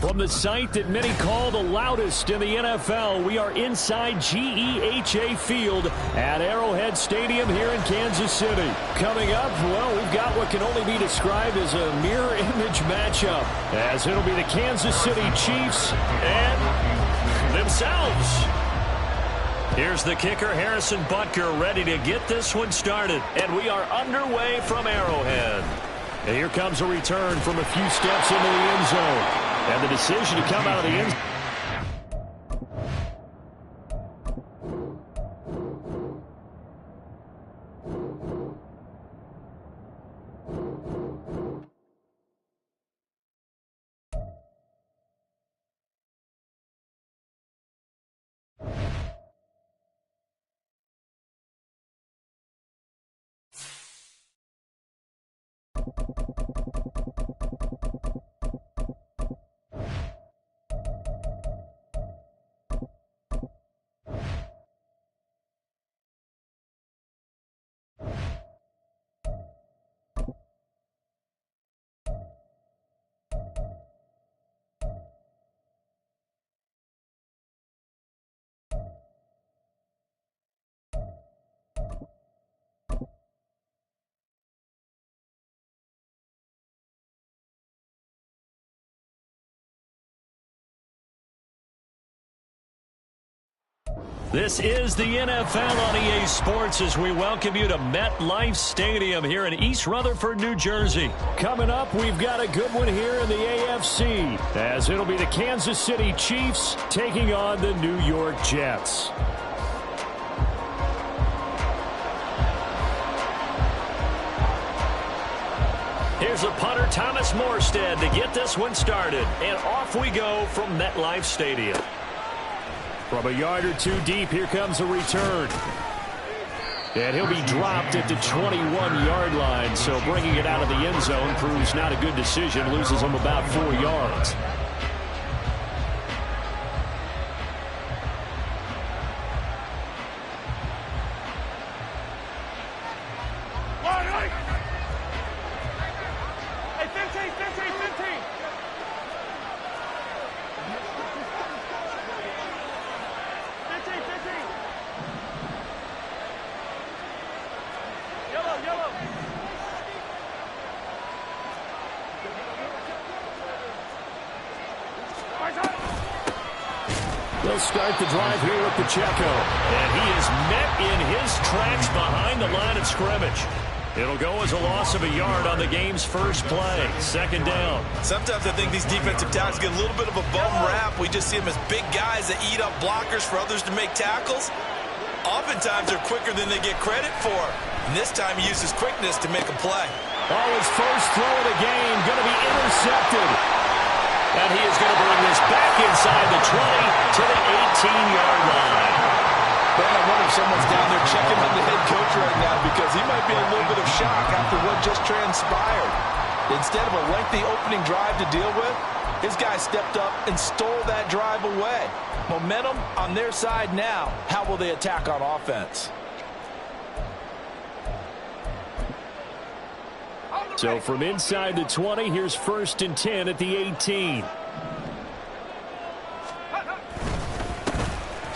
From the site that many call the loudest in the NFL, we are inside GEHA Field at Arrowhead Stadium here in Kansas City. Coming up, well, we've got what can only be described as a mirror image matchup, as it'll be the Kansas City Chiefs and themselves. Here's the kicker, Harrison Butker, ready to get this one started. And we are underway from Arrowhead. And here comes a return from a few steps into the end zone. And the decision to come out of the end zone. This is the NFL on EA Sports as we welcome you to MetLife Stadium here in East Rutherford, New Jersey. Coming up, we've got a good one here in the AFC, as it'll be the Kansas City Chiefs taking on the New York Jets. Here's a punter, Thomas Morstead, to get this one started. And off we go from MetLife Stadium. From a yard or two deep, here comes a return. And he'll be dropped at the 21-yard line, so bringing it out of the end zone proves not a good decision, loses him about 4 yards. They'll start the drive here with Pacheco. And he is met in his tracks behind the line of scrimmage. It'll go as a loss of a yard on the game's first play. Second down. Sometimes I think these defensive tackles get a little bit of a bum rap. We just see them as big guys that eat up blockers for others to make tackles. Oftentimes they're quicker than they get credit for. And this time he uses quickness to make a play. Oh, his first throw of the game going to be intercepted. And he is going to bring this back inside the 20 to the 18-yard line. Man, I wonder if someone's down there checking on the head coach right now, because he might be in a little bit of shock after what just transpired. Instead of a lengthy opening drive to deal with, his guy stepped up and stole that drive away. Momentum on their side now. How will they attack on offense? So from inside the 20, here's 1st and 10 at the 18.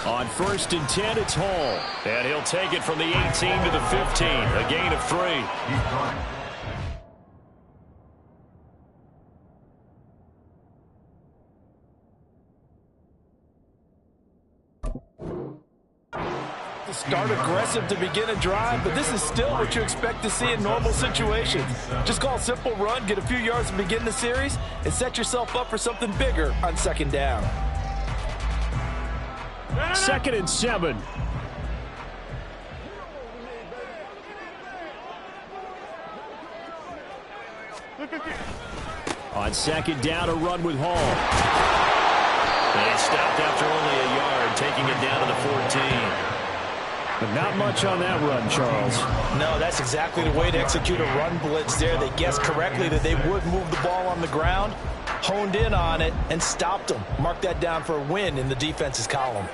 On 1st and 10, it's Hall. And he'll take it from the 18 to the 15. A gain of 3. Start aggressive to begin a drive, but this is still what you expect to see in normal situations. Just call a simple run, get a few yards to begin the series, and set yourself up for something bigger on second down. 2nd and 7. On 2nd down, a run with Hall. They stopped after only a yard, taking it down to the 14. But not much on that run, Charles. No, that's exactly the way to execute a run blitz there. They guessed correctly that they would move the ball on the ground, honed in on it, and stopped them. Mark that down for a win in the defense's column.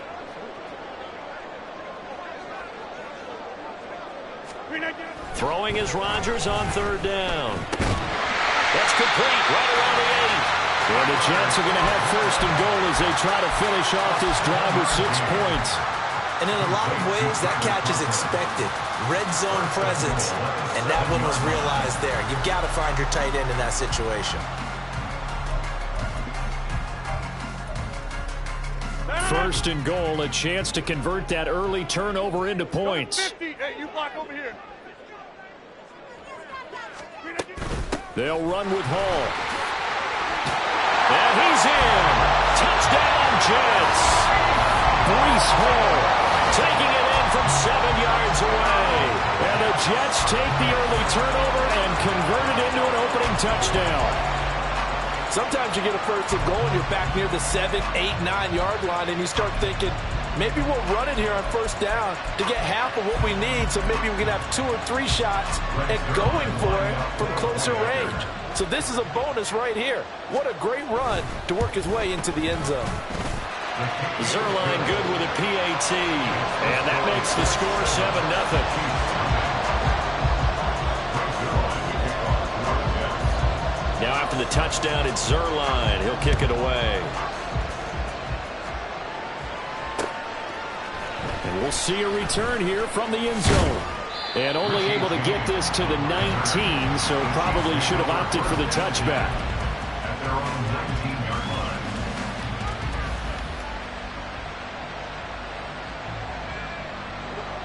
Throwing is Rodgers on 3rd down. That's complete right around the 8. And the Jets are going to have first and goal as they try to finish off this drive with 6 points. And in a lot of ways, that catch is expected. Red zone presence, and that one was realized there. You've got to find your tight end in that situation. First and goal, a chance to convert that early turnover into points. Hey, you block over here. They'll run with Hall. And he's in. Touchdown, Jets. Breece Hall taking it in from 7 yards away. And the Jets take the early turnover and convert it into an opening touchdown. Sometimes you get a first and goal and you're back near the 7, 8, 9-yard line, and you start thinking, maybe we'll run it here on first down to get half of what we need, so maybe we can have 2 or 3 shots at going for it from closer range. So this is a bonus right here. What a great run to work his way into the end zone. Zerline good with a PAT, and that makes the score 7-0. Now after the touchdown, it's Zerline. He'll kick it away. And we'll see a return here from the end zone. And only able to get this to the 19, so probably should have opted for the touchback.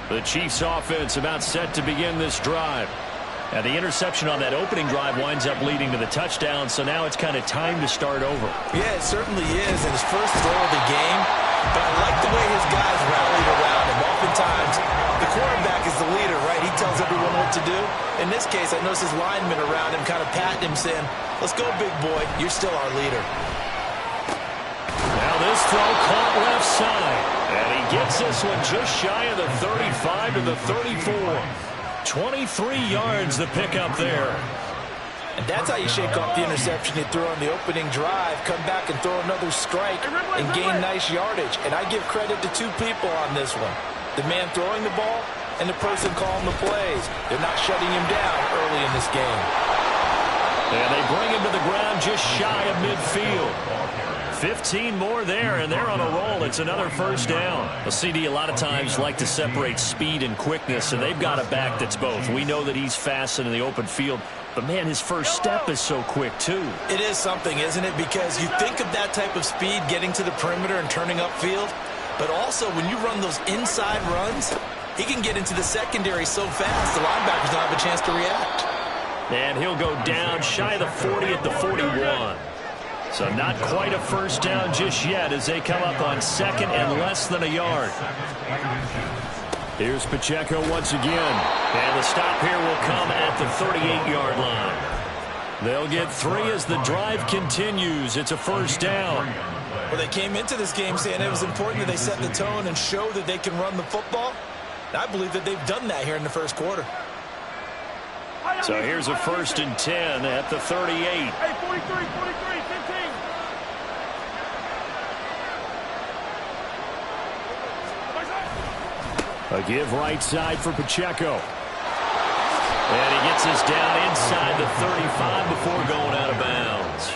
The Chiefs offense about set to begin this drive. And the interception on that opening drive winds up leading to the touchdown, so now it's kind of time to start over. Yeah, it certainly is, and his first throw of the game. But I like the way his guys rallied around him. Oftentimes, the quarterback is the leader, right? He tells everyone what to do. In this case, I noticed his linemen around him kind of patting him, saying, let's go, big boy. You're still our leader. Now this throw caught left side. And he gets this one just shy of the 35 to the 34. 23 yards the pickup there. And that's how you shake off the interception you threw on the opening drive. Come back and throw another strike and gain nice yardage. And I give credit to 2 people on this one. The man throwing the ball and the person calling the plays. They're not shutting him down early in this game. And they bring him to the ground just shy of midfield. 15 more there, and they're on a roll. It's another first down. A CD a lot of times like to separate speed and quickness, and they've got a back that's both. We know that he's fast in the open field, but, man, his first step is so quick, too. It is something, isn't it? Because you think of that type of speed getting to the perimeter and turning upfield, but also when you run those inside runs, he can get into the secondary so fast the linebackers don't have a chance to react. And he'll go down shy of the 40 at the 41. So not quite a first down just yet as they come up on second and less than a yard. Here's Pacheco once again. And the stop here will come at the 38-yard line. They'll get 3 as the drive continues. It's a first down. Well, they came into this game saying it was important that they set the tone and show that they can run the football. I believe that they've done that here in the first quarter. So here's a first and 10 at the 38. Hey, 43, 15. A give right side for Pacheco. And he gets us down inside the 35 before going out of bounds.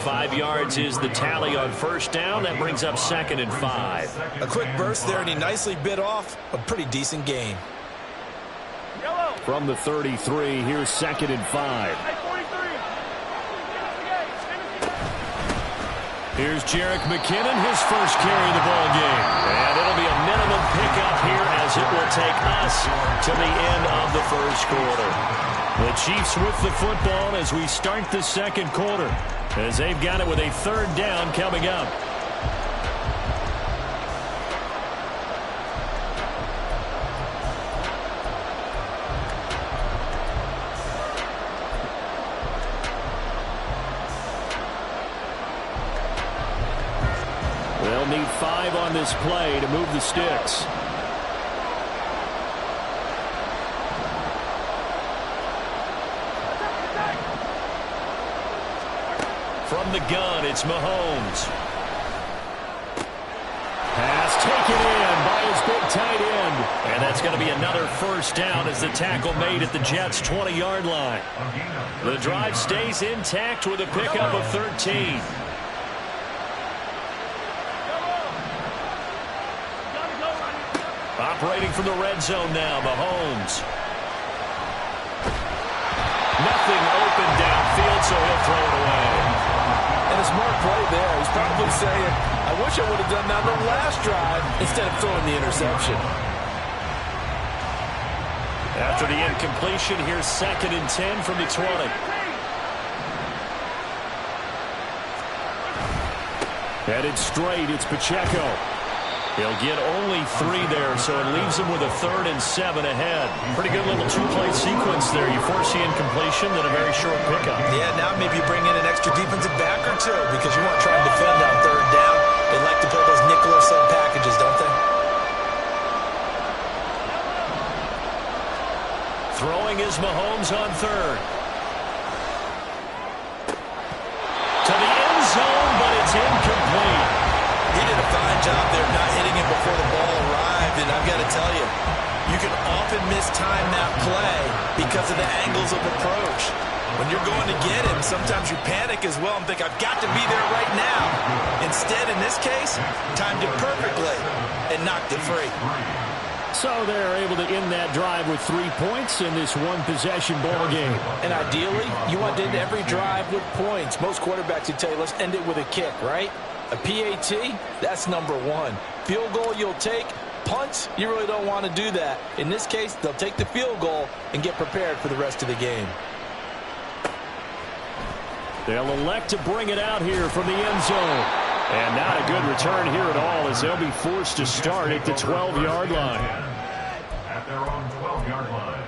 5 yards is the tally on first down. That brings up second and 5. A quick burst there, and he nicely bit off a pretty decent gain. From the 33, here's second and 5. Here's Jerick McKinnon, his first carry of the ball game. And it'll be a minimum pickup here as it will take us to the end of the first quarter. The Chiefs with the football as we start the second quarter, as they've got it with a third down coming up. They'll need 5 on this play to move the sticks. From the gun, it's Mahomes. Pass taken in by his big tight end. And that's going to be another first down as the tackle made at the Jets' 20-yard line. The drive stays intact with a pickup of 13. Operating from the red zone now, Mahomes. Nothing open downfield, so he'll throw it away. And a smart play there. He's probably saying, I wish I would have done that on the last drive instead of throwing the interception. After the incompletion, here's 2nd and 10 from the 20. Headed straight, it's Pacheco. He'll get only 3 there, so it leaves him with a 3rd and 7 ahead. Pretty good little 2-play sequence there. You force the incompletion, then a very short pickup. Yeah, now maybe you bring in an extra defensive back or two because you want to try and defend on 3rd down. They like to play those nickel or sub packages, don't they? Throwing is Mahomes on 3rd. To the end zone, but it's incomplete. He did a fine job there not hitting it before the ball arrived, and I've got to tell you, you can often mistime that play because of the angles of approach. When you're going to get him, sometimes you panic as well and think, I've got to be there right now. Instead, in this case, timed it perfectly and knocked it free. So they're able to end that drive with 3 points in this one-possession ball game. And ideally, you want to end every drive with points. Most quarterbacks would tell you, let's end it with a kick, right? A PAT, that's number 1. Field goal you'll take. Punts, you really don't want to do that. In this case, they'll take the field goal and get prepared for the rest of the game. They'll elect to bring it out here from the end zone. And not a good return here at all as they'll be forced to start at the 12-yard line. At their own 12-yard line.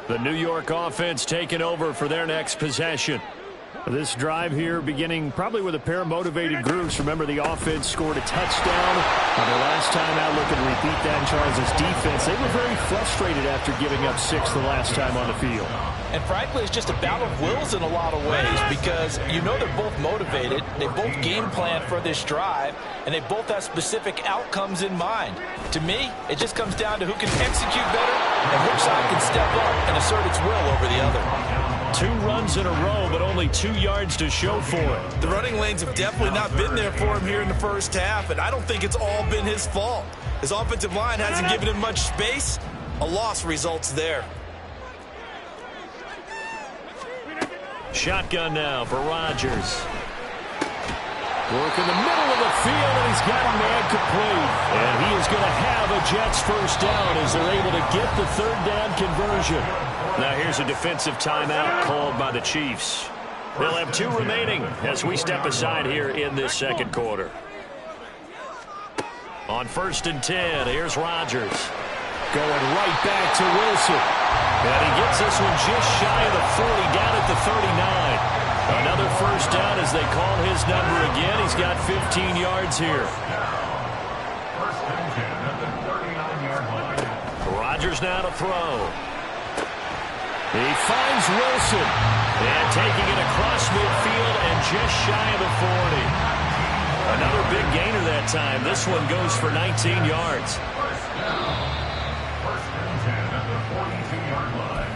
The New York offense taking over for their next possession. This drive here beginning probably with a pair of motivated groups. Remember, the offense scored a touchdown on their last time out. Looking to repeat that in Charles' defense. They were very frustrated after giving up 6 the last time on the field. And frankly, it's just a battle of wills in a lot of ways because you know they're both motivated. They both game plan for this drive, and they both have specific outcomes in mind. To me, it just comes down to who can execute better and which side can step up and assert its will over the other. 2 runs in a row, but only 2 yards to show for it. The running lanes have definitely not been there for him here in the first half, and I don't think it's all been his fault. His offensive line hasn't given him much space. A loss results there. Shotgun now for Rodgers. Work in the middle of the field, and he's got a man complete. And he is going to have a Jets first down as they're able to get the 3rd down conversion. Now here's a defensive timeout called by the Chiefs. They'll have 2 remaining as we step aside here in this 2nd quarter. On 1st and 10, here's Rodgers. Going right back to Wilson. And he gets this one just shy of the 40, down at the 39. Another first down as they call his number again. He's got 15 yards here. First and 10 at the 39-yard line. Rodgers now to throw. He finds Wilson. And taking it across midfield and just shy of the 40. Another big gainer that time. This one goes for 19 yards. First and 10 at the 42-yard line.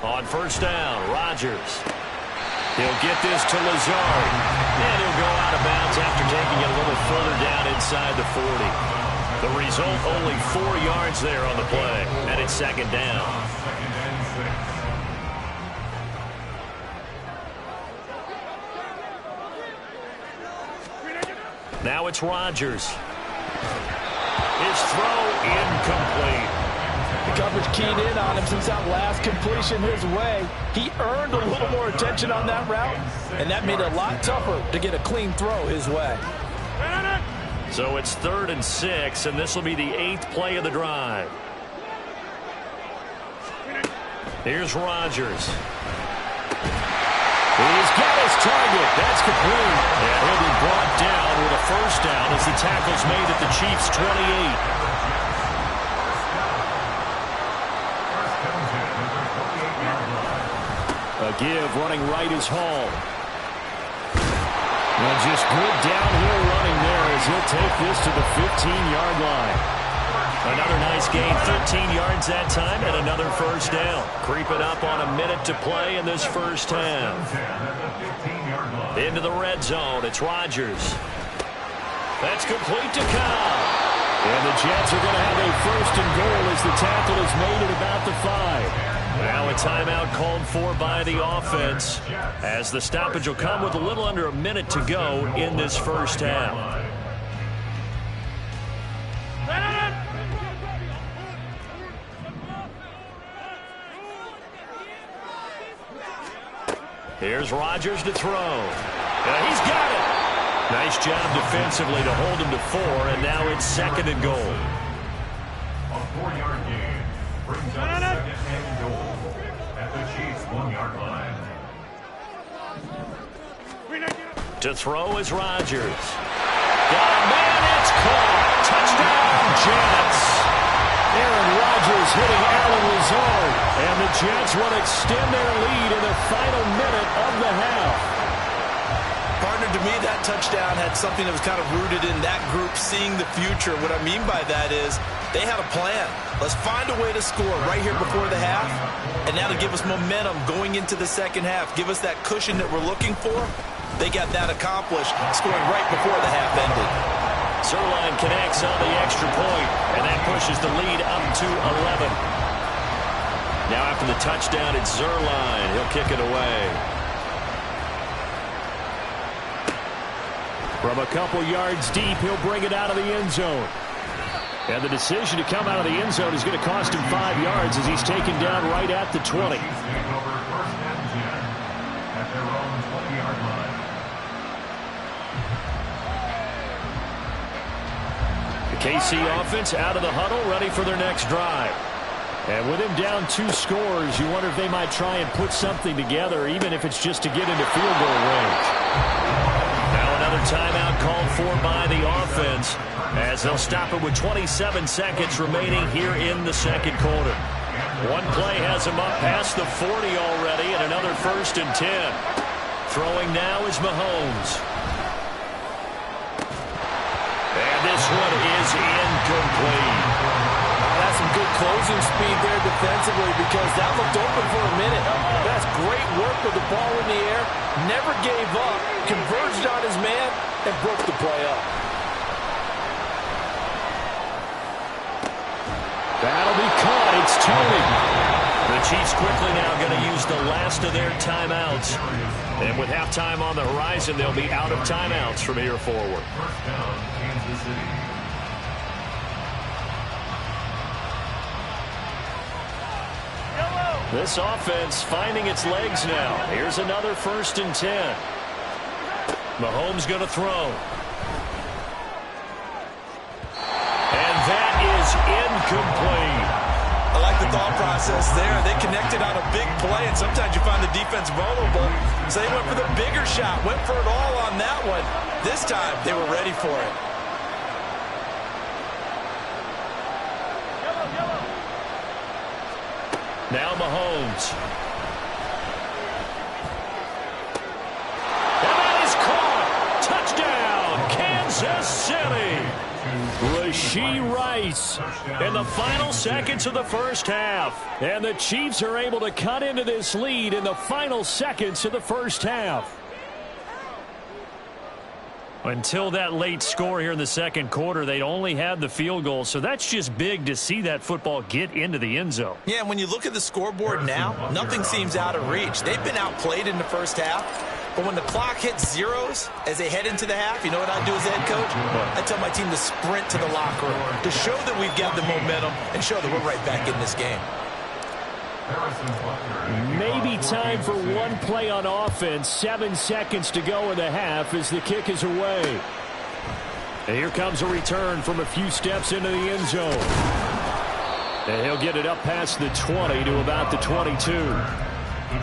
On first down, Rodgers. He'll get this to Lazard. And he'll go out of bounds after taking it a little further down inside the 40. The result, only 4 yards there on the play. And it's 2nd down. Now it's Rodgers. His throw incomplete. The coverage keyed in on him since that last completion his way. He earned a little more attention on that route, and that made it a lot tougher to get a clean throw his way. So it's 3rd and 6, and this will be the 8th play of the drive. Here's Rodgers. He's got his target. That's complete. And he'll be brought down with a first down as the tackle's made at the Chiefs' 28. A give, running right is Hall. And just good downhill running there as he'll take this to the 15-yard line. Another nice gain, 13 yards that time, and another first down. Creeping up on a minute to play in this first half. Into the red zone, it's Rodgers. That's complete to Cobb. And the Jets are going to have a first and goal as the tackle is made at about the 5. Now a timeout called for by the offense as the stoppage will come with a little under a minute to go in this first half. Here's Rodgers to throw. He's got it. Nice job defensively to hold him to 4, and now it's second and goal. A 4-yard gain brings up second and goal at the Chiefs' 1-yard line. To throw is Rodgers. Got a man, it's caught. Touchdown, Jets. Aaron Rodgers hitting Allen Lazard, and the Jets will extend their lead in the final minute of the half. Partner, to me, that touchdown had something that was kind of rooted in that group seeing the future. What I mean by that is they had a plan. Let's find a way to score right here before the half, and now to give us momentum going into the second half, give us that cushion that we're looking for. They got that accomplished, scoring right before the half ended. Zerline connects on the extra point, and that pushes the lead up to 11. Now after the touchdown, it's Zerline. He'll kick it away. From a couple yards deep, he'll bring it out of the end zone. And the decision to come out of the end zone is going to cost him 5 yards as he's taken down right at the 20. The KC offense out of the huddle, ready for their next drive. And with him down 2 scores, you wonder if they might try and put something together, even if it's just to get into field goal range. Now another timeout called for by the offense as they'll stop it with 27 seconds remaining here in the second quarter. One play has him up past the 40 already, and another first and 10. Throwing now is Mahomes. And this one is incomplete. That's some good closing speed there defensively because that looked open for a minute. That's great work with the ball in the air. Never gave up, converged on his man, and broke the play up. That'll be caught. It's Tony. The Chiefs quickly now going to use the last of their timeouts. And with halftime on the horizon, they'll be out of timeouts from here forward. First down, Kansas City. This offense finding its legs now. Here's another first and 10. Mahomes going to throw. And that is incomplete. I like the thought process there. They connected on a big play, and sometimes you find the defense vulnerable. So they went for the bigger shot, went for it all on that one. This time, they were ready for it. Now Mahomes. And that is caught. Touchdown, Kansas City. Rashee Rice in the final seconds of the first half. And the Chiefs are able to cut into this lead in the final seconds of the first half. Until that late score here in the second quarter, they'd only had the field goal. So that's just big to see that football get into the end zone. Yeah, and when you look at the scoreboard now, nothing seems out of reach. They've been outplayed in the first half. But when the clock hits zeros as they head into the half, you know what I do as a head coach? I tell my team to sprint to the locker room to show that we've got the momentum and show that we're right back in this game. Maybe time for one play on offense. 7 seconds to go in the half as the kick is away. And here comes a return from a few steps into the end zone. And he'll get it up past the 20 to about the 22. The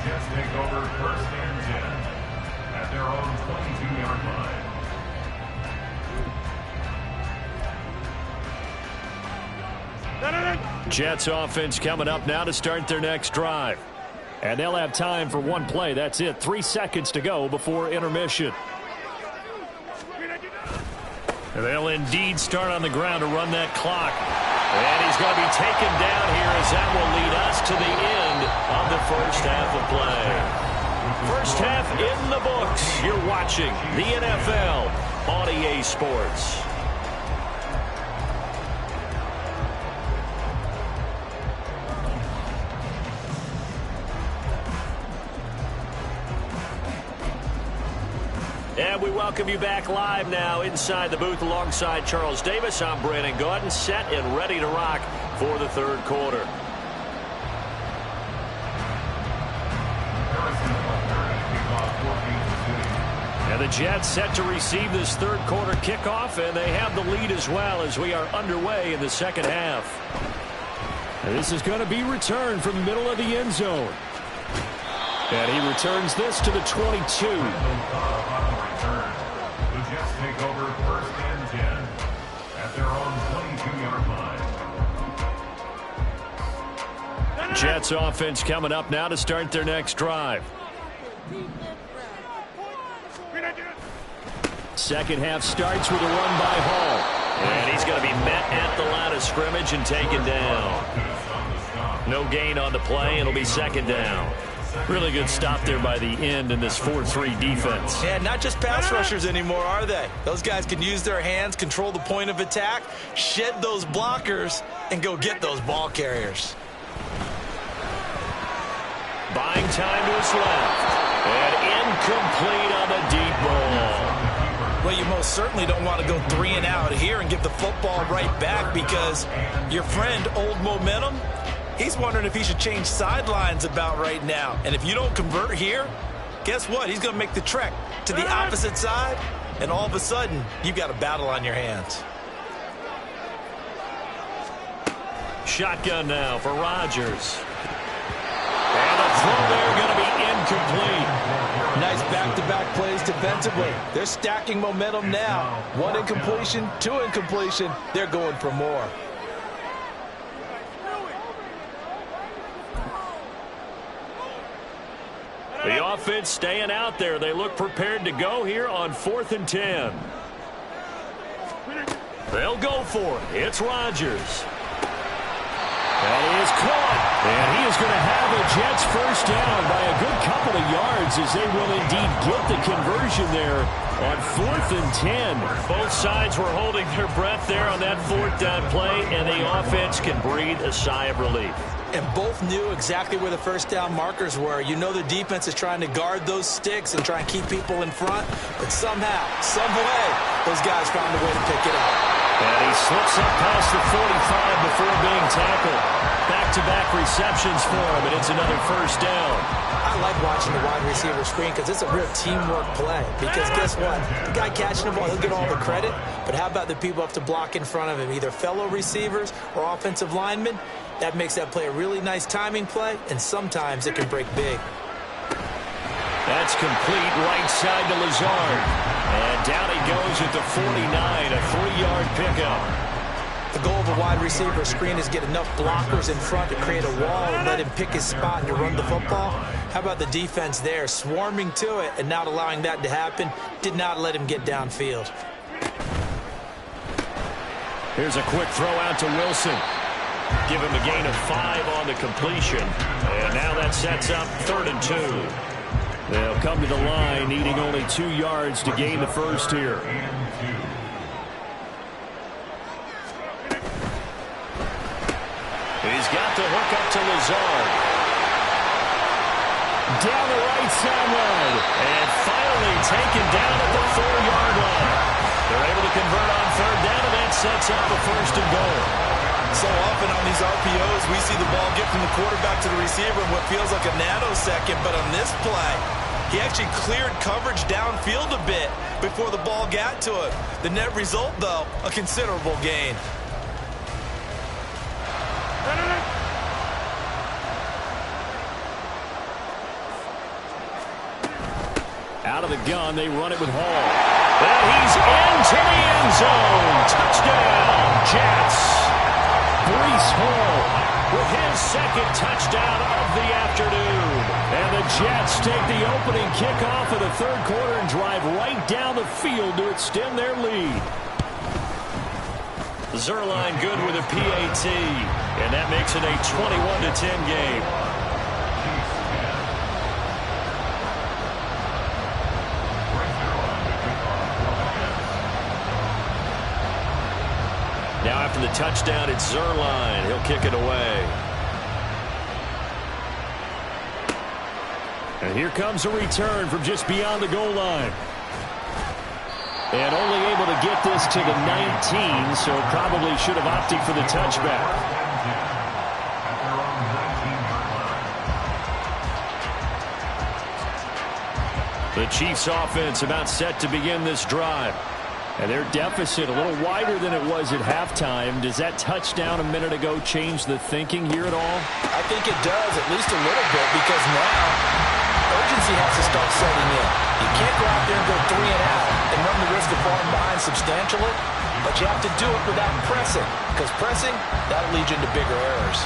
Jets take over first and 10 at their own 22-yard line. Jets offense coming up now to start their next drive. And they'll have time for one play. That's it. 3 seconds to go before intermission. They'll indeed start on the ground to run that clock. And he's going to be taken down here as that will lead us to the end of the first half of play. First half in the books. You're watching the NFL on EA Sports. And we welcome you back live now inside the booth alongside Charles Davis. I'm Brandon Gordon, set and ready to rock for the third quarter. And the Jets set to receive this third quarter kickoff, and they have the lead as well as we are underway in the second half. And this is going to be returned from the middle of the end zone. And he returns this to the 22. The Jets take over first and 10 at their own 22-yard line. Jets offense coming up now to start their next drive. Second half starts with a run by Hall. And he's going to be met at the line of scrimmage and taken down. No gain on the play. It'll be second down. Really good stop there by the end in this 4-3 defense. Yeah, not just pass rushers anymore, are they? Those guys can use their hands, control the point of attack, shed those blockers, and go get those ball carriers. Buying time to his left. And incomplete on the deep ball. Well, you most certainly don't want to go 3 and out here and get the football right back because your friend, Old Momentum, he's wondering if he should change sidelines about right now. And if you don't convert here, guess what? He's going to make the trek to the opposite side, and all of a sudden, you've got a battle on your hands. Shotgun now for Rodgers. And the throw there going to be incomplete. Nice back-to-back plays defensively. They're stacking momentum now. 1 incompletion, 2 incompletion. They're going for more. The offense staying out there. They look prepared to go here on 4th and 10. They'll go for it. It's Rodgers. That is caught. And he is going to have a Jets first down by a good couple of yards as they will indeed get the conversion there on 4th and 10. Both sides were holding their breath there on that 4th down play, and the offense can breathe a sigh of relief. And both knew exactly where the first down markers were. You know the defense is trying to guard those sticks and try and keep people in front. But somehow, some way, those guys found a way to pick it up. And he slips up past the 45 before being tackled. Back-to-back receptions for him, and it's another first down. I like watching the wide receiver screen because it's a real teamwork play. Because guess what? The guy catching the ball, he'll get all the credit. But how about the people up to block in front of him, either fellow receivers or offensive linemen? That makes that play a really nice timing play, and sometimes it can break big. That's complete right side to Lazard. And down he goes at the 49, a 3-yard pickup. The goal of a wide receiver screen is get enough blockers in front to create a wall and let him pick his spot and to run the football. How about the defense there, swarming to it and not allowing that to happen? Did not let him get downfield. Here's a quick throw out to Wilson. Give him a gain of 5 on the completion. And now that sets up 3rd and 2. They'll come to the line needing only 2 yards to gain the first here. He's got the hook up to Lazard. Down the right sideline. And finally taken down at the 4-yard line. They're able to convert on 3rd down, and that sets up a 1st and goal. So often on these RPOs, we see the ball get from the quarterback to the receiver in what feels like a nanosecond. But on this play, he actually cleared coverage downfield a bit before the ball got to him. The net result, though, a considerable gain. Out of the gun, they run it with Hall. And he's into the end zone. Touchdown, Jets. Breece Hall with his second touchdown of the afternoon. And the Jets take the opening kickoff of the third quarter and drive right down the field to extend their lead. Zerline good with a PAT, and that makes it a 21-10 game. Now after the touchdown, it's Zerline. He'll kick it away. And here comes a return from just beyond the goal line. And only able to get this to the 19, so probably should have opted for the touchback. The Chiefs offense about set to begin this drive. And their deficit a little wider than it was at halftime. Does that touchdown a minute ago change the thinking here at all? I think it does, at least a little bit, because now urgency has to start setting in. You can't go out there and go 3 and out and run the risk of falling behind substantially, but you have to do it without pressing, because pressing, that'll lead you into bigger errors.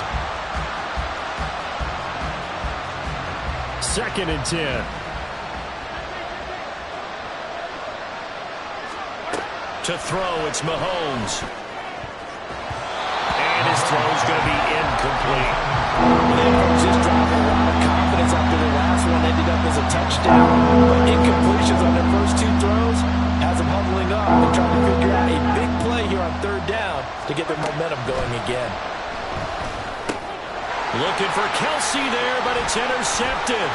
2nd and 10. To throw, it's Mahomes. And his throw's going to be incomplete. They just dropped a lot of confidence after the last one ended up as a touchdown. But incompletions on their first 2 throws has them huddling up and trying to figure out a big play here on 3rd down to get their momentum going again. Looking for Kelsey there, but it's intercepted.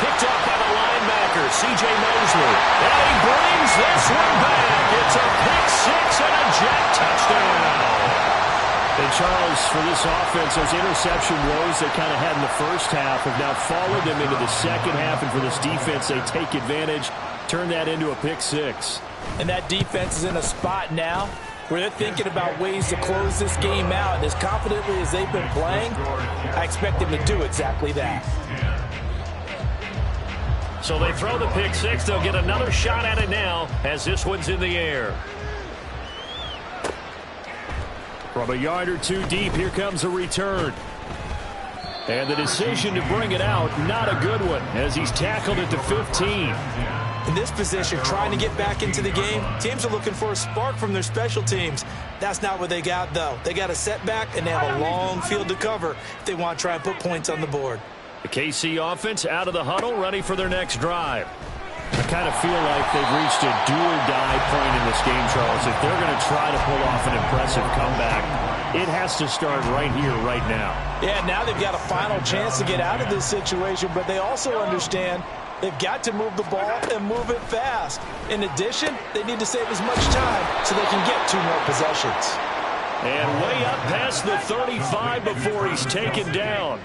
Picked up by the linebacker, C.J. Mosley. And he brings this one back. It's a pick-6 and a Jet touchdown. And Charles, for this offense, those interception woes they kind of had in the first half have now followed them into the second half. And for this defense, they take advantage, turn that into a pick-6. And that defense is in a spot now where they're thinking about ways to close this game out. And as confidently as they've been playing, I expect them to do exactly that. So they throw the pick-6. They'll get another shot at it now as this one's in the air. From a yard or 2 deep, here comes a return. And the decision to bring it out, not a good one, as he's tackled at the 15. In this position, trying to get back into the game, teams are looking for a spark from their special teams. That's not what they got, though. They got a setback, and they have a long field to cover if they want to try and put points on the board. The KC offense out of the huddle, ready for their next drive. I kind of feel like they've reached a do-or-die point in this game, Charles. If they're going to try to pull off an impressive comeback, it has to start right here, right now. Yeah, now they've got a final chance to get out of this situation, but they also understand they've got to move the ball and move it fast. In addition, they need to save as much time so they can get 2 more possessions. And way up past the 35 before he's taken down.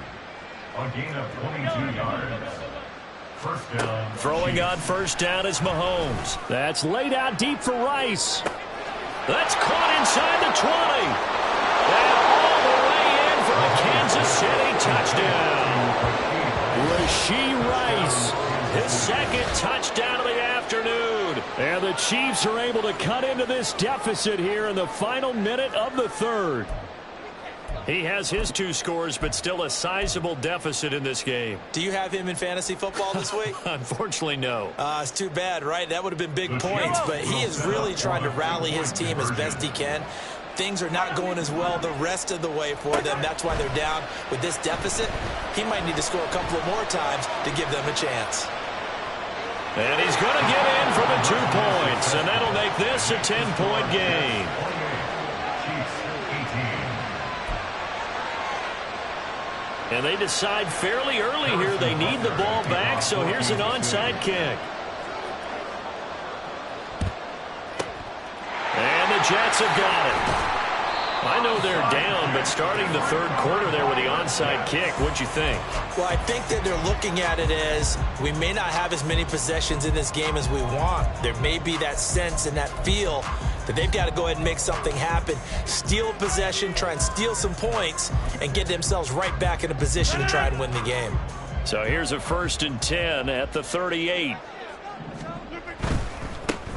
A gain of 22 yards. First down. Throwing on first down is Mahomes. That's laid out deep for Rice. That's caught inside the 20. And all the way in for a Kansas City touchdown. Rashee Rice, his 2nd touchdown of the afternoon. And the Chiefs are able to cut into this deficit here in the final minute of the 3rd. He has his 2 scores, but still a sizable deficit in this game. Do you have him in fantasy football this week? Unfortunately, no. It's too bad, right? That would have been big points, but he is really trying to rally his team as best he can. Things are not going as well the rest of the way for them. That's why they're down with this deficit. He might need to score a couple of more times to give them a chance. And he's going to get in for the 2 points, and that'll make this a 10-point game. And they decide fairly early here they need the ball back, so here's an onside kick. And the Jets have got it. I know they're down, but starting the 3rd quarter there with the onside kick, what'd you think? Well, I think that they're looking at it as we may not have as many possessions in this game as we want. There may be that sense and that feel that they've got to go ahead and make something happen, steal a possession, try and steal some points, and get themselves right back in a position to try and win the game. So here's a 1st and 10 at the 38.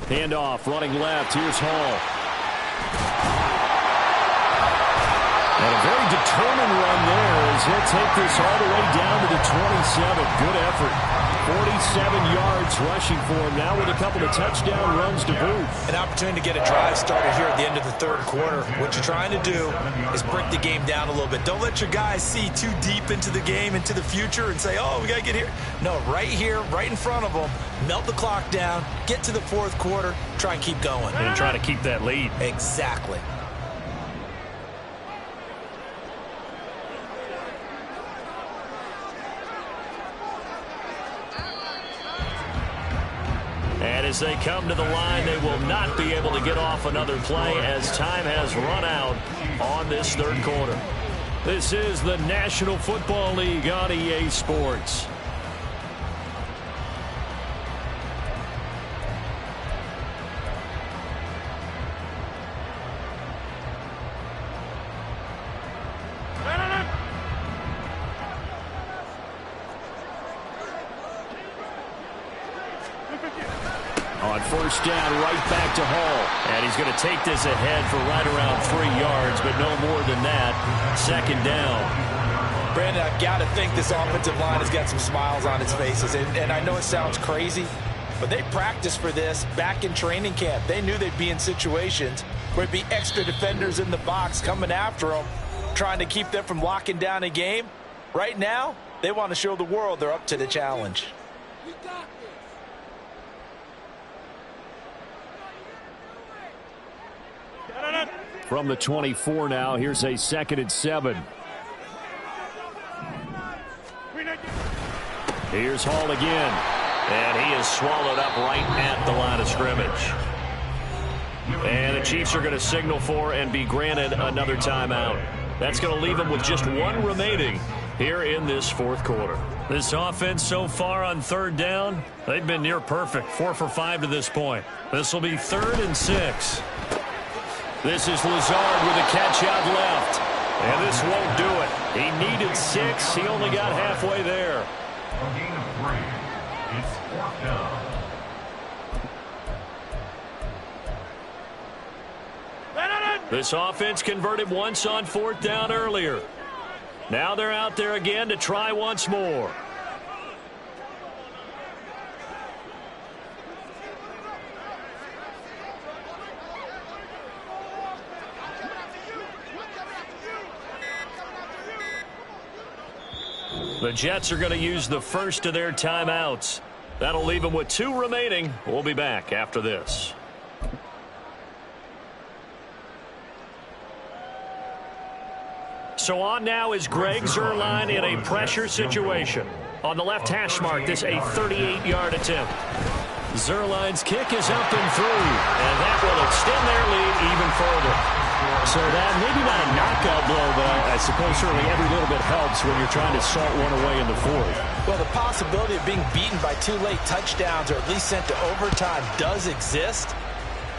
Handoff, running left. Here's Hall. And a very determined run there as he'll take this all the way down to the 27. Good effort. 47 yards rushing for him now with a couple of touchdown runs to boot. An opportunity to get a drive started here at the end of the third quarter. What you're trying to do is break the game down a little bit. Don't let your guys see too deep into the game, into the future, and say, oh, we got to get here. No, right here, right in front of them, melt the clock down, get to the fourth quarter, try and keep going. And try to keep that lead. Exactly. And as they come to the line, they will not be able to get off another play as time has run out on this third quarter. This is the National Football League on EA Sports. On first down, right back to Hall. And he's going to take this ahead for right around 3 yards, but no more than that. Second down. Brandon, I've got to think this offensive line has got some smiles on its faces. And I know it sounds crazy, but they practiced for this back in training camp. They knew they'd be in situations where there'd be extra defenders in the box coming after them, trying to keep them from locking down a game. Right now, they want to show the world they're up to the challenge. From the 24 now, here's a 2nd and 7. Here's Hall again. And he is swallowed up right at the line of scrimmage. And the Chiefs are going to signal for and be granted another timeout. That's going to leave them with just one remaining here in this fourth quarter. This offense so far on third down, they've been near perfect. 4 for 5 to this point. This will be 3rd and 6. This is Lazard with a catch out left. And this won't do it. He needed 6. He only got halfway there. A gain of 3. It's 4th down. This offense converted once on 4th down earlier. Now they're out there again to try once more. The Jets are going to use the first of their timeouts. That'll leave them with 2 remaining. We'll be back after this. So on now is Greg Zuerlein in a pressure situation. On the left hash mark, this a 38-yard attempt. Zuerlein's kick is up and through, and that will extend their lead even further. So that maybe not a knockout blow, but I suppose certainly every little bit helps when you're trying to salt one away in the fourth. Well, the possibility of being beaten by 2 late touchdowns or at least sent to overtime does exist.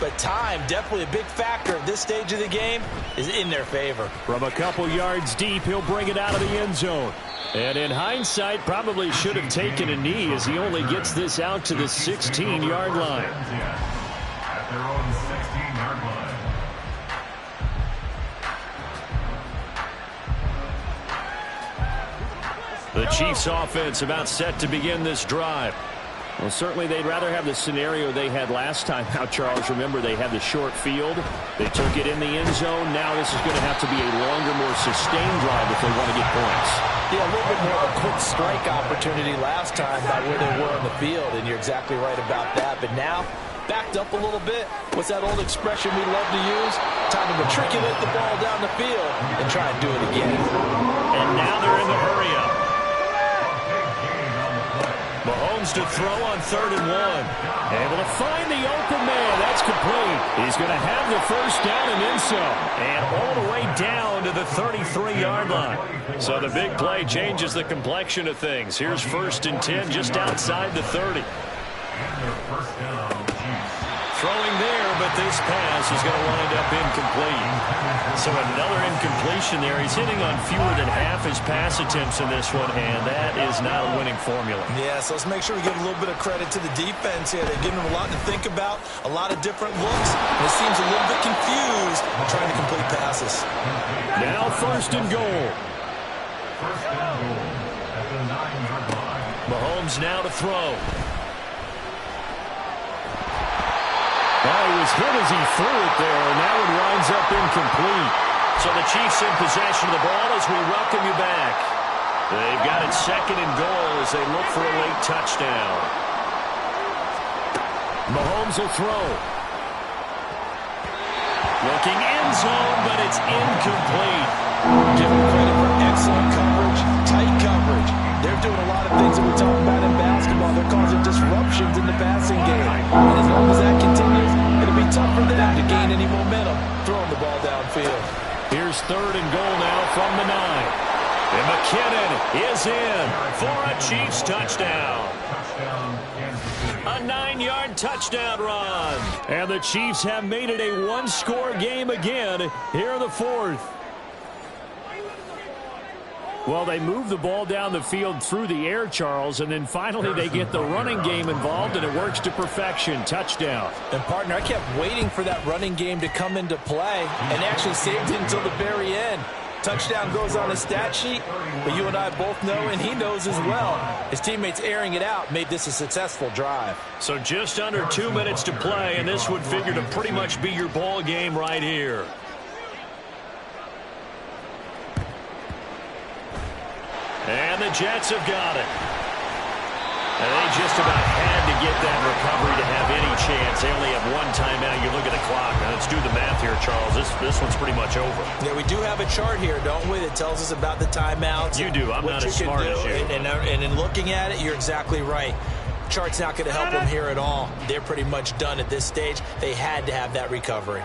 But time, definitely a big factor at this stage of the game, is in their favor. From a couple yards deep, he'll bring it out of the end zone. And in hindsight, probably should have taken a knee as he only gets this out to the 16-yard line. At their own 16-yard line. The Chiefs offense about set to begin this drive. Well, certainly they'd rather have the scenario they had last time out, Charles. Remember, they had the short field. They took it in the end zone. Now this is going to have to be a longer, more sustained drive if they want to get points. Yeah, a little bit more of a quick strike opportunity last time by where they were on the field, and you're exactly right about that. But now, backed up a little bit. What's that old expression we love to use? Time to matriculate the ball down the field and try and do it again. And now they're in the hurry-up. Mahomes to throw on 3rd and 1. Able to find the open man. That's complete. He's going to have the first down and then some. And all the way down to the 33-yard line. So the big play changes the complexion of things. Here's 1st and 10 just outside the 30. And their first down, Chiefs. Throwing there, but but this pass is going to wind up incomplete. So another incompletion there. He's hitting on fewer than half his pass attempts in this one, and that is not a winning formula. Yeah, so let's make sure we give a little bit of credit to the defense here. They're giving him a lot to think about, a lot of different looks, and it seems a little bit confused trying to complete passes. Now first and goal. First and goal at the 9-yard line. Mahomes now to throw. Oh, he was hit as he threw it there, and that one winds up incomplete. So the Chiefs in possession of the ball as we welcome you back. They've got it second and goal as they look for a late touchdown. Mahomes will throw. Looking end zone, but it's incomplete. Give them credit for excellent coverage, tight coverage. They're doing a lot of things that we talk about in basketball. They're causing disruptions in the passing game. And as long as that continues, it'll be tough for them to gain any momentum throwing the ball downfield. Here's third and goal now from the 9. And McKinnon is in for a Chiefs touchdown. A 9-yard touchdown run. And the Chiefs have made it a one-score game again here in the fourth. Well, they move the ball down the field through the air, Charles, and then finally they get the running game involved, and it works to perfection. Touchdown. And, partner, I kept waiting for that running game to come into play and actually saved it until the very end. Touchdown goes on his stat sheet, but you and I both know, and he knows as well, his teammates airing it out made this a successful drive. So just under 2 minutes to play, and this would figure to pretty much be your ball game right here. And the Jets have got it. And they just about had to get that recovery to have any chance. They only have one timeout. You look at the clock. Now let's do the math here, Charles. This one's pretty much over. Yeah, we do have a chart here, don't we, that tells us about the timeouts. You do. I'm not as smart as you. And in looking at it, you're exactly right. Chart's not going to help them here at all. They're pretty much done at this stage. They had to have that recovery.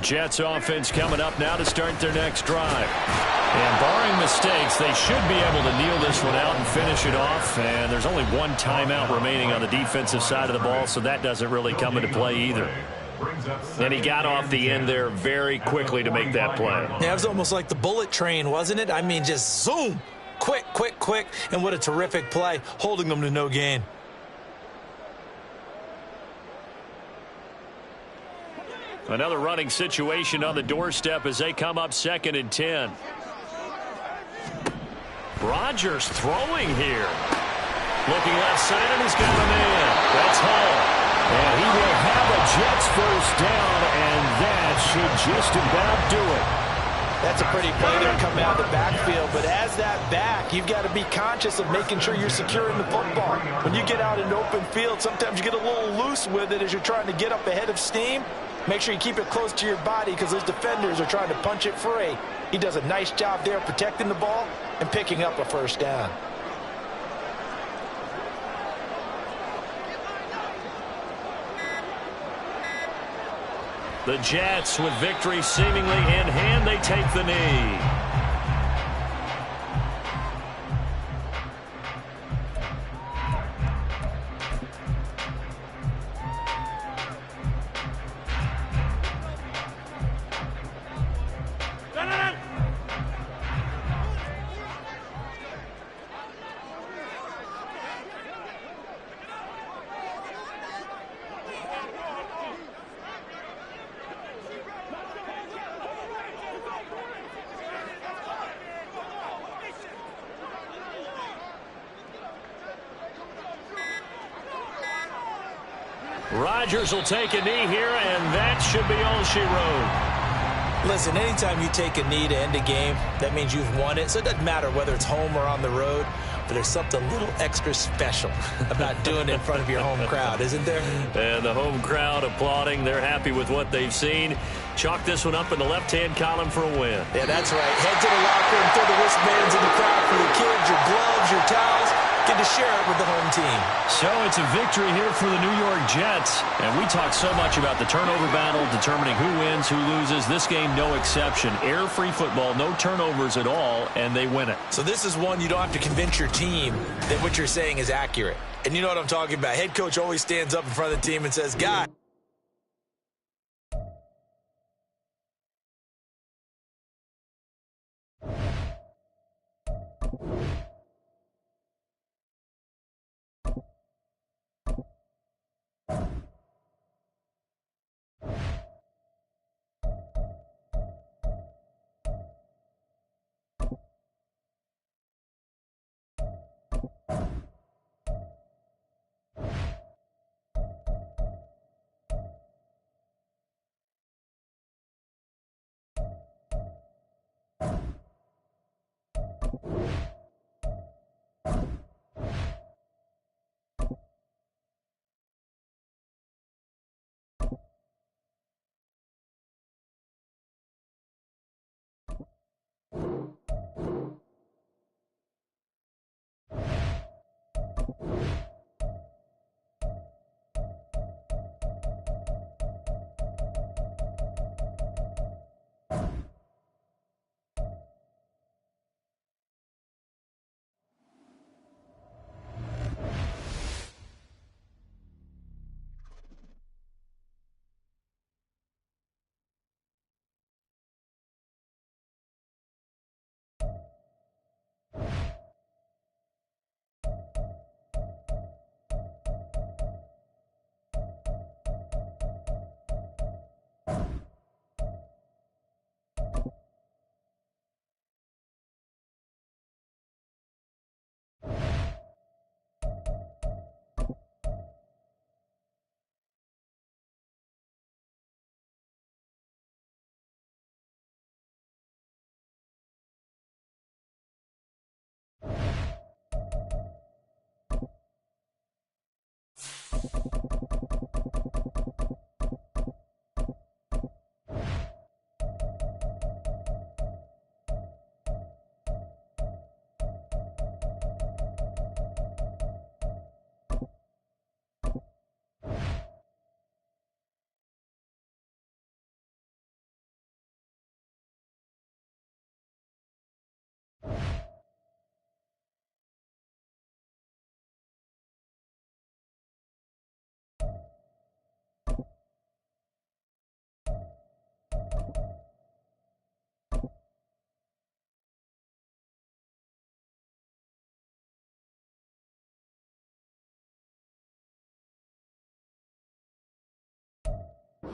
Jets offense coming up now to start their next drive. And barring mistakes, they should be able to kneel this one out and finish it off. And there's only one timeout remaining on the defensive side of the ball, so that doesn't really come into play either. And he got off the end there very quickly to make that play. Yeah, it was almost like the bullet train, wasn't it? I mean, just zoom. Quick, quick, quick. And what a terrific play, holding them to no gain. Another running situation on the doorstep as they come up second and 10. Rodgers throwing here. Looking left side, and he's got a man. That's Hall. And he will have a Jets first down, and that should just about do it. That's a pretty play there coming out of the backfield, but as that back, you've got to be conscious of making sure you're securing the football. When you get out in open field, sometimes you get a little loose with it as you're trying to get up ahead of steam. Make sure you keep it close to your body because those defenders are trying to punch it free. He does a nice job there protecting the ball and picking up a first down. The Jets with victory seemingly in hand, they take the knee. Rodgers will take a knee here, and that should be all she wrote. Listen, anytime you take a knee to end a game, that means you've won it. So it doesn't matter whether it's home or on the road, but there's something a little extra special about doing it in front of your home crowd, isn't there? And the home crowd applauding. They're happy with what they've seen. Chalk this one up in the left-hand column for a win. Yeah, that's right. Head to the locker and throw the wristbands in the crowd for your kids, your gloves, your towels. Get to share it with the home team. So it's a victory here for the New York Jets. And we talk so much about the turnover battle, determining who wins, who loses. This game, no exception. Air-free football, no turnovers at all, and they win it. So this is one you don't have to convince your team that what you're saying is accurate. And you know what I'm talking about. Head coach always stands up in front of the team and says, "Guys,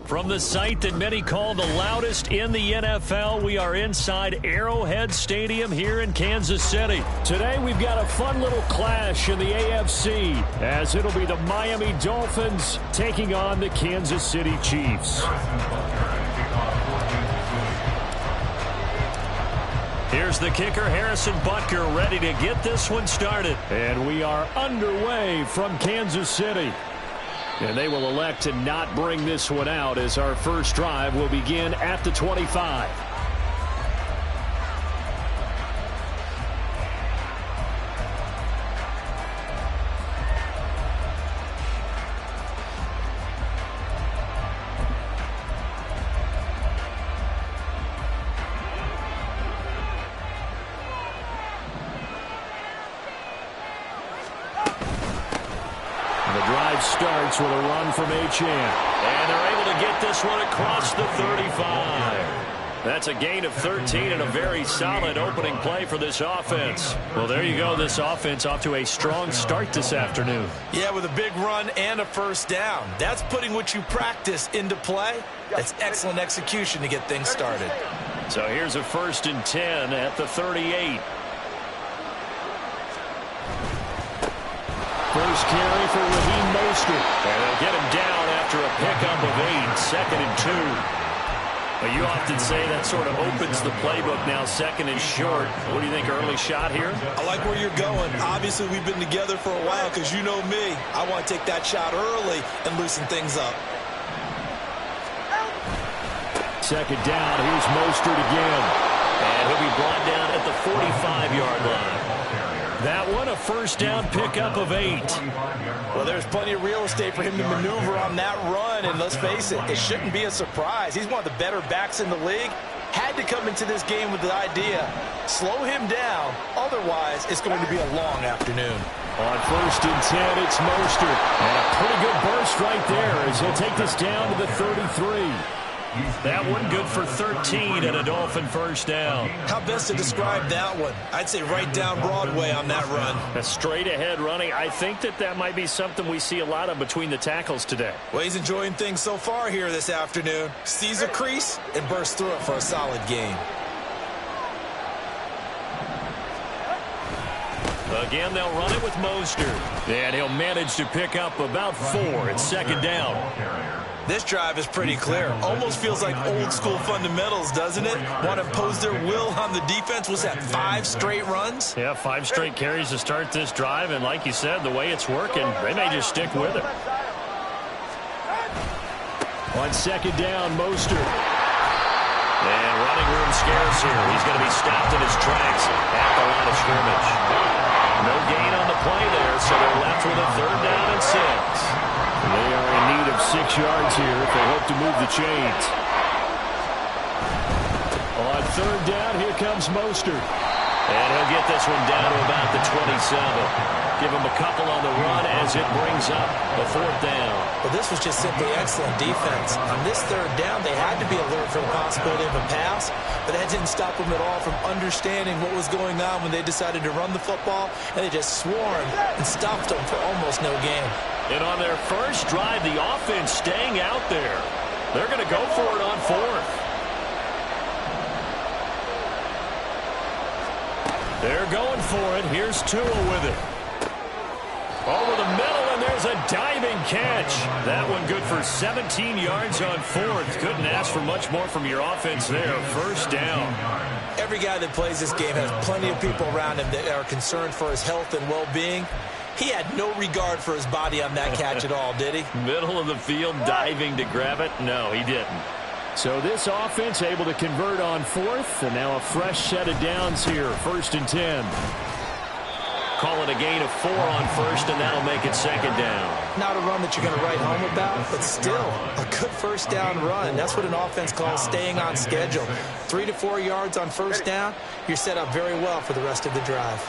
From the site that many call the loudest in the NFL, we are inside Arrowhead Stadium here in Kansas City. Today we've got a fun little clash in the AFC, as it'll be the Miami Dolphins taking on the Kansas City Chiefs. Here's the kicker, Harrison Butker, ready to get this one started. And we are underway from Kansas City. And they will elect to not bring this one out, as our first drive will begin at the 25. Starts with a run from Achane. And they're able to get this one across the 35. That's a gain of 13 and a very solid opening play for this offense. Well, there you go. This offense off to a strong start this afternoon. Yeah, with a big run and a first down. That's putting what you practice into play. That's excellent execution to get things started. So here's a 1st and 10 at the 38. First carry for Raheem Mostert. And they'll get him down after a pickup of 8, 2nd and 2. But you often say that sort of opens the playbook now, 2nd and short. What do you think, early shot here? I like where you're going. Obviously, we've been together for a while because you know me. I want to take that shot early and loosen things up. 2nd down. Here's Mostert again. And he'll be brought down at the 45-yard line. That one, a first down pickup of 8. Well, there's plenty of real estate for him to maneuver on that run, and let's face it, it shouldn't be a surprise. He's one of the better backs in the league. Had to come into this game with the idea, slow him down, otherwise it's going to be a long afternoon. On 1st and 10, it's Mostert. And a pretty good burst right there as he'll take this down to the 33. That one good for 13 and a Dolphin first down. How best to describe that one? I'd say right down Broadway on that run. A straight ahead running. I think that might be something we see a lot of between the tackles today. Well, he's enjoying things so far here this afternoon. Sees a crease and bursts through it for a solid gain. Again, they'll run it with Mostert. And he'll manage to pick up about 4 at 2nd down. This drive is pretty clear. Almost feels like old school fundamentals, doesn't it? Want to impose their will on the defense. Was that 5 straight runs? Yeah, 5 straight carries to start this drive, and like you said, the way it's working, they may just stick with it. On second down, Mostert. And running room scarce here. He's going to be stopped in his tracks at the line of scrimmage. No gain on the play there, so they're left with a 3rd down and 6. They are in need of 6 yards here if they hope to move the chains. On 3rd down, here comes Mostert. And he'll get this one down to about the 27. Give him a couple on the run as it brings up the 4th down. Well, this was just simply excellent defense. On this 3rd down, they had to be alert for the possibility of a pass, but that didn't stop them at all from understanding what was going on when they decided to run the football, and they just swarmed and stopped them for almost no gain. And on their first drive, the offense staying out there. They're going to go for it on 4th. They're going for it. Here's Tua with it. Over the middle, and there's a diving catch. That one good for 17 yards on 4th. Couldn't ask for much more from your offense there. 1st down. Every guy that plays this game has plenty of people around him that are concerned for his health and well-being. He had no regard for his body on that catch at all, did he? Middle of the field, diving to grab it? No, he didn't. So this offense able to convert on 4th, and now a fresh set of downs here. 1st and 10. Call it a gain of 4 on 1st, and that'll make it 2nd down. Not a run that you're going to write home about, but still a good 1st down run. That's what an offense calls staying on schedule. 3 to 4 yards on 1st down, you're set up very well for the rest of the drive.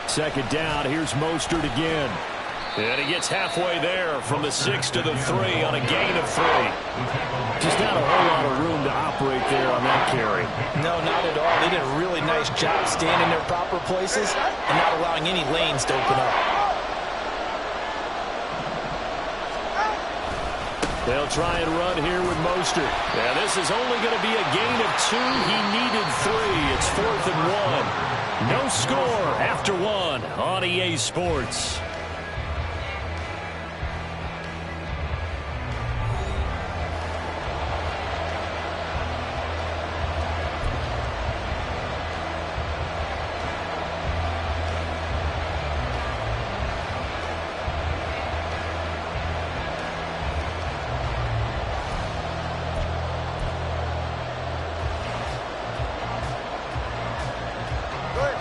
2nd down, here's Mostert again. And he gets halfway there from the 6 to the 3 on a gain of 3. Just not a whole lot of room to operate there on that carry. No, not at all. They did a really nice job staying in their proper places and not allowing any lanes to open up. They'll try and run here with Mostert. Yeah, this is only going to be a gain of 2. He needed 3. It's 4th and 1. No score after 1 on EA Sports.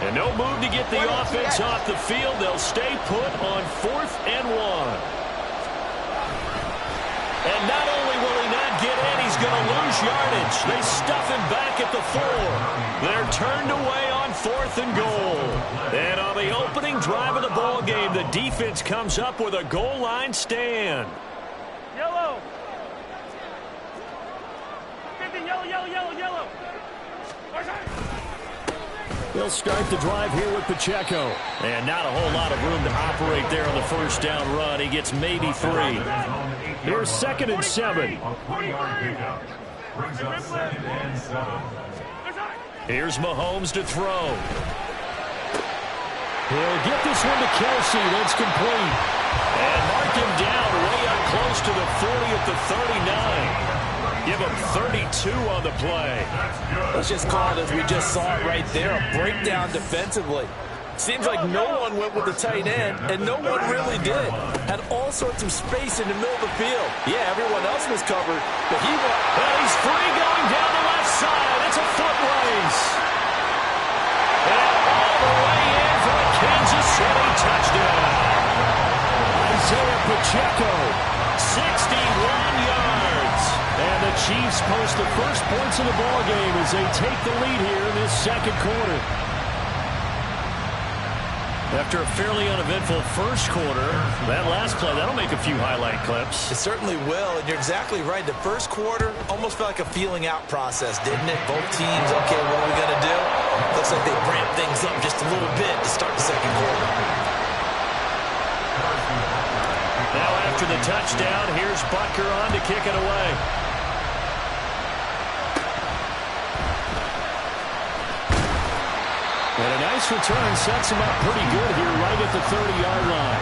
And no move to get the offense off the field. They'll stay put on 4th and 1. And not only will he not get in, he's going to lose yardage. They stuff him back at the 4. They're turned away on 4th and goal. And on the opening drive of the ball game, the defense comes up with a goal line stand. Yellow. 50, yellow, yellow, yellow, yellow. They'll start the drive here with Pacheco. And not a whole lot of room to operate there on the 1st down run. He gets maybe 3. Here's 2nd and 7. Brings up 2nd and 7. Here's Mahomes to throw. He'll get this one to Kelsey. That's complete. And mark him down way up close to the 40 at the 39. Give him 32 on the play. Let's just call it as we just saw it right there, a breakdown defensively. Seems like no one went with the tight end, and no one really did. Had all sorts of space in the middle of the field. Yeah, everyone else was covered, but he went. And he's free going down the left side. It's a foot race. And all the way in for a Kansas City touchdown. Isaiah Pacheco. 61 yards. And the Chiefs post the first points of the ball game as they take the lead here in this 2nd quarter. After a fairly uneventful first quarter, that last play, that'll make a few highlight clips. It certainly will, and you're exactly right. The first quarter almost felt like a feeling out process, didn't it? Both teams, okay, what are we going to do? Looks like they ramped things up just a little bit to start the 2nd quarter. Now after the touchdown, here's Butker on to kick it away. And a nice return sets him up pretty good here right at the 30-yard line.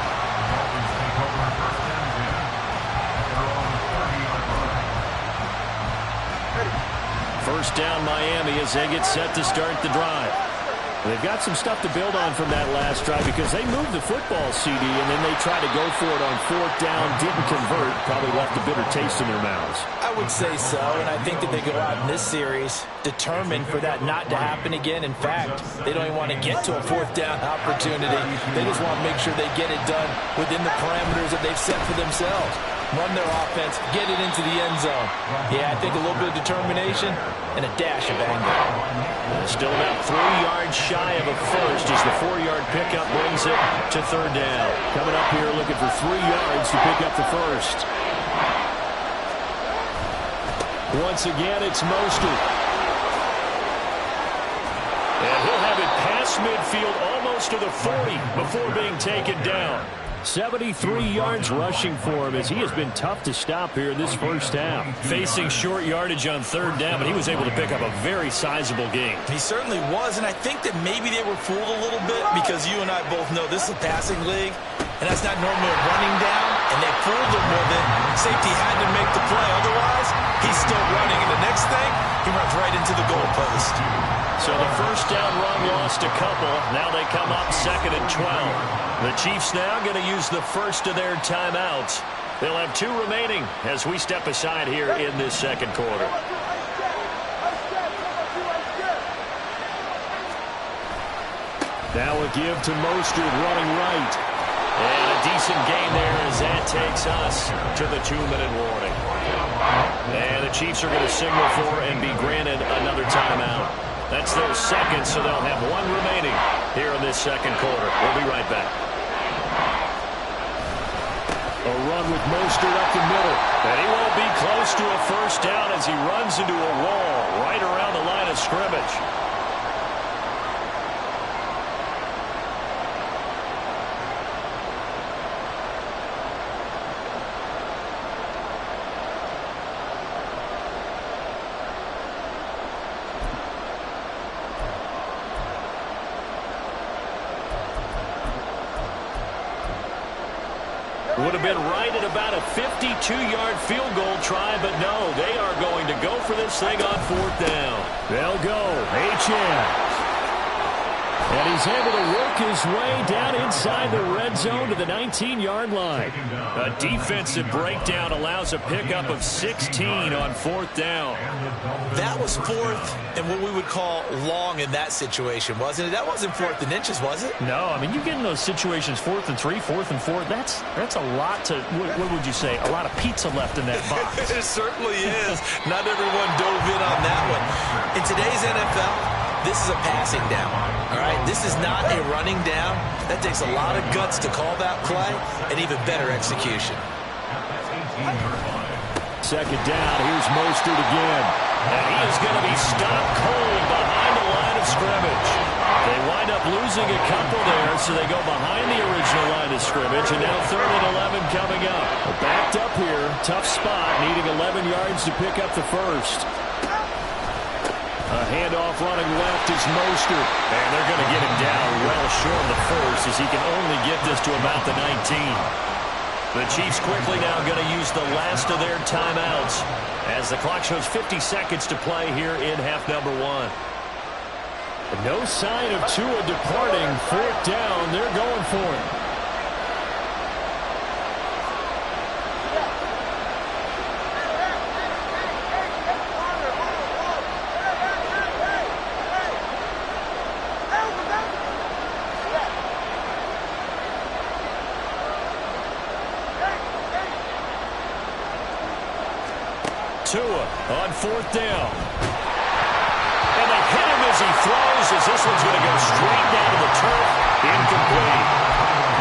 first down Miami as they get set to start the drive. They've got some stuff to build on from that last drive because they moved the football, CD, and then they tried to go for it on fourth down, didn't convert, probably left a bitter taste in their mouths. I would say so, and I think that they go out in this series determined for that not to happen again. In fact, they don't even want to get to a fourth down opportunity. They just want to make sure they get it done within the parameters that they've set for themselves. Run their offense, get it into the end zone. Yeah, I think a little bit of determination and a dash of anger. Still about 3 yards shy of a first as the 4-yard pickup brings it to third down. Coming up here looking for 3 yards to pick up the first. Once again, it's Mostert. And he'll have it past midfield almost to the 40 before being taken down. 73 yards rushing for him as he has been tough to stop here in this first half. Facing short yardage on third down, but he was able to pick up a very sizable gain. He certainly was, and I think that maybe they were fooled a little bit because you and I both know this is a passing league, and that's not normally a running down, and they fooled him with it. Safety had to make the play. Otherwise, he's still running, and the next thing, he runs right into the goal post. So the first down run lost a couple. Now they come up 2nd and 12. The Chiefs now going to use the first of their timeouts. They'll have 2 remaining as we step aside here in this second quarter. Now a give to Mostert running right. And a decent gain there as that takes us to the 2-minute warning. And the Chiefs are going to signal for and be granted another timeout. That's their second, so they'll have 1 remaining here in this second quarter. We'll be right back. A run with Mostert up the middle. And he won't be close to a first down as he runs into a wall right around the line of scrimmage. Would have been right at about a 52-yard field goal try, but no, they are going to go for this thing on fourth down. They'll go. HN. And he's able to work his way down inside the red zone to the 19-yard line. A defensive breakdown allows a pickup of 16 on fourth down. That was fourth and what we would call long in that situation, wasn't it? That wasn't 4th and inches, was it? No, I mean, you get in those situations 4th and 3, 4th and 4. That's a lot to, what would you say, a lot of pizza left in that box. It certainly is. Not everyone dove in on that one. In today's NFL, this is a passing down, all right? This is not a running down. That takes a lot of guts to call that play and even better execution. Second down, here's Mostert again. And he is going to be stopped cold behind the line of scrimmage. They wind up losing a couple there, so they go behind the original line of scrimmage, and now 3rd and 11 coming up. Backed up here, tough spot, needing 11 yards to pick up the first. A handoff running left is Mostert. And they're going to get him down well short of the first as he can only get this to about the 19. The Chiefs quickly now going to use the last of their timeouts as the clock shows 50 seconds to play here in half number 1. No sign of Tua departing. 4th down, they're going for it. Tua on 4th down. And they hit him as he throws as this one's going to go straight down to the turf. Incomplete.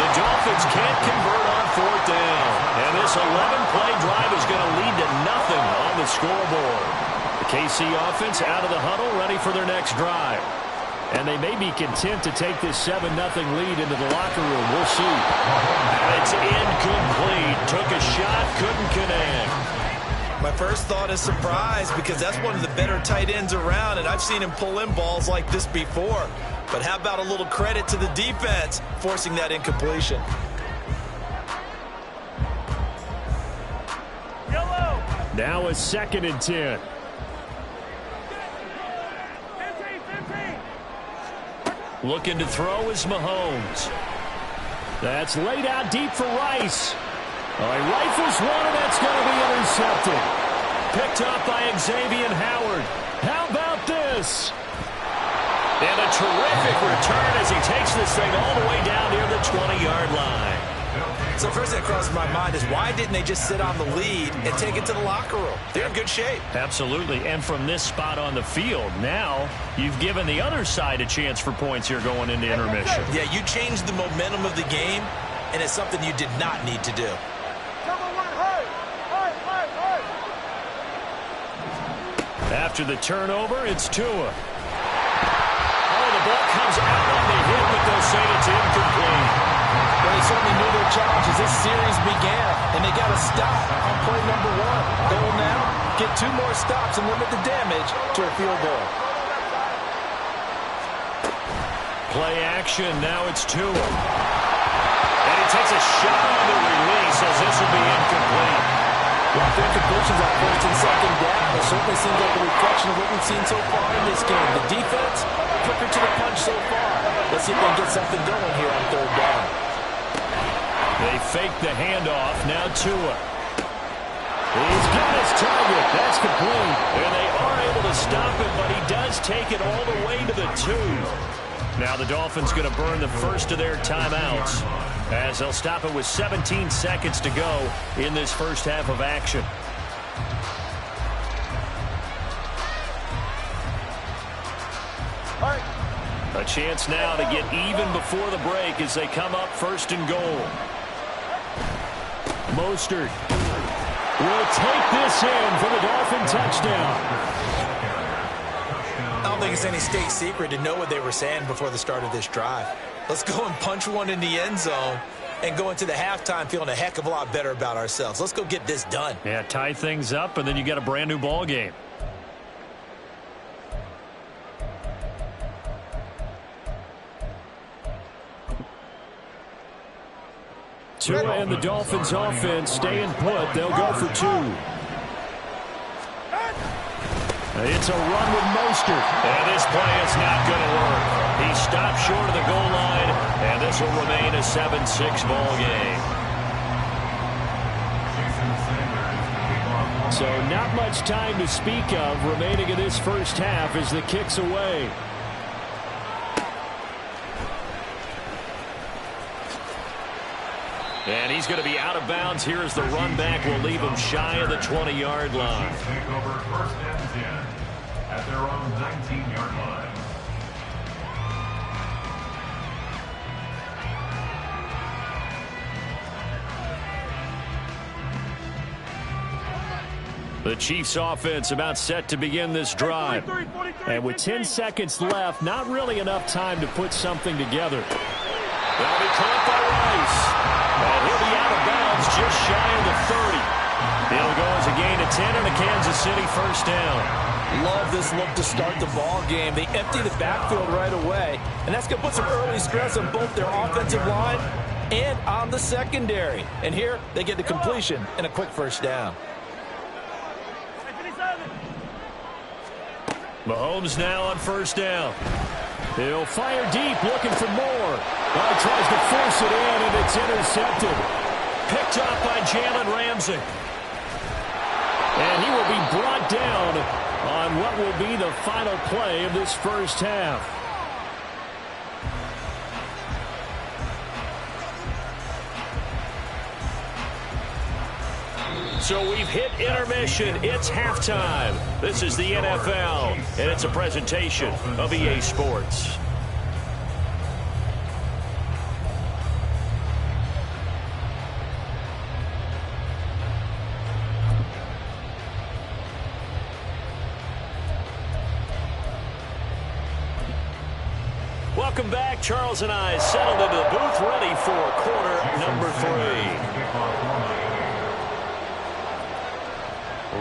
The Dolphins can't convert on 4th down. And this 11-play drive is going to lead to nothing on the scoreboard. The KC offense out of the huddle, ready for their next drive. And they may be content to take this 7-0 lead into the locker room. We'll see. And it's incomplete. Took a shot, couldn't connect. My first thought is surprise because that's one of the better tight ends around, and I've seen him pull in balls like this before. But how about a little credit to the defense forcing that incompletion? Yellow. Now a 2nd and 10. Looking to throw is Mahomes. That's laid out deep for Rice. He rifles one, and that's going to be intercepted. Picked up by Xavier Howard. How about this? And a terrific return as he takes this thing all the way down near the 20-yard line. So first thing that crosses my mind is why didn't they just sit on the lead and take it to the locker room? They're in good shape. Absolutely. And from this spot on the field, now you've given the other side a chance for points here going into intermission. Yeah, you changed the momentum of the game, and it's something you did not need to do. After the turnover, it's Tua. Oh, the ball comes out on the hit, but they'll say it's incomplete. Well, they certainly knew their challenge as this series began, and they got to stop on play number 1. Goal now, get 2 more stops and limit the damage to a field goal. Play action, now it's Tua. And he takes a shot on the release as this will be incomplete. Well, their completions on first and second down, it certainly seems like a reflection of what we've seen so far in this game. The defense, quicker to the punch so far. Let's see if they can get something going here on third down. They fake the handoff. Now Tua. He's got his target. That's complete. And they are able to stop it, but he does take it all the way to the 2. Now the Dolphins going to burn the first of their timeouts as they'll stop it with 17 seconds to go in this first half of action. A chance now to get even before the break as they come up first and goal. Mostert will take this in for the Dolphin touchdown. I don't think it's any state secret to know what they were saying before the start of this drive. Let's go and punch one in the end zone and go into the halftime feeling a heck of a lot better about ourselves. Let's go get this done. Yeah, tie things up, and then you got a brand new ball game. Tua and the Dolphins offense staying put. They'll go for 2. It's a run with Mostert. And this play is not going to work. He stopped short of the goal line, and this will remain a 7-6 ball game. So not much time to speak of remaining in this first half as the kick's away. And he's going to be out of bounds here as the run back will leave him shy of the 20-yard line. Take over first and 10 at their own 19-yard line. The Chiefs offense about set to begin this drive. And with 10 seconds left, not really enough time to put something together. That'll be caught by Rice. And he'll be out of bounds just shy of the 30. He'll go as a gain of 10 and a Kansas City first down. Love this look to start the ball game. They empty the backfield right away, and that's going to put some early stress on both their offensive line and on the secondary. And here they get the completion and a quick first down. Mahomes now on first down. He'll fire deep, looking for more. Tries to force it in, and it's intercepted. Picked up by Jalen Ramsey. And he will be brought down on what will be the final play of this first half. So we've hit intermission. It's halftime. This is the NFL, and it's a presentation of EA Sports. Welcome back. Charles and I settled into the booth ready for quarter number 3.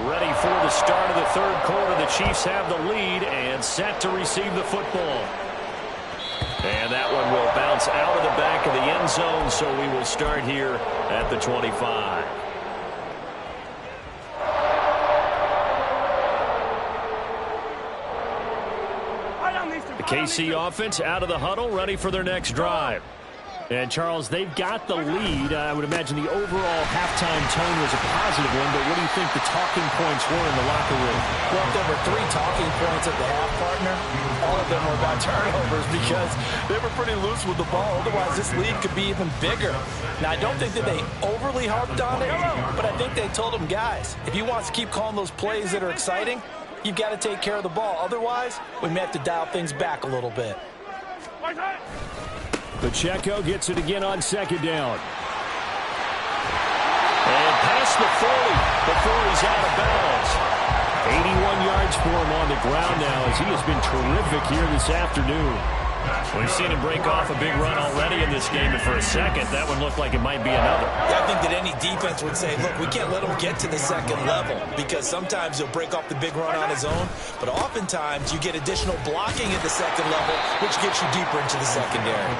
Ready for the start of the third quarter. The Chiefs have the lead and set to receive the football. And that one will bounce out of the back of the end zone, so we will start here at the 25. The KC offense out of the huddle, ready for their next drive. And, Charles, they've got the lead. I would imagine the overall halftime tone was a positive one, but what do you think the talking points were in the locker room? Well, if there were 3 talking points at the half, partner, all of them were about turnovers because they were pretty loose with the ball. Otherwise, this lead could be even bigger. Now, I don't think that they overly harped on it, but I think they told them, guys, if you want to keep calling those plays that are exciting, you've got to take care of the ball. Otherwise, we may have to dial things back a little bit. Pacheco gets it again on second down. And past the 40 before he's out of bounds. 81 yards for him on the ground now as he has been terrific here this afternoon. We've seen him break off a big run already in this game, and for a second, that one looked like it might be another. I think that any defense would say, look, we can't let him get to the second level because sometimes he'll break off the big run on his own, but oftentimes you get additional blocking at the second level, which gets you deeper into the secondary.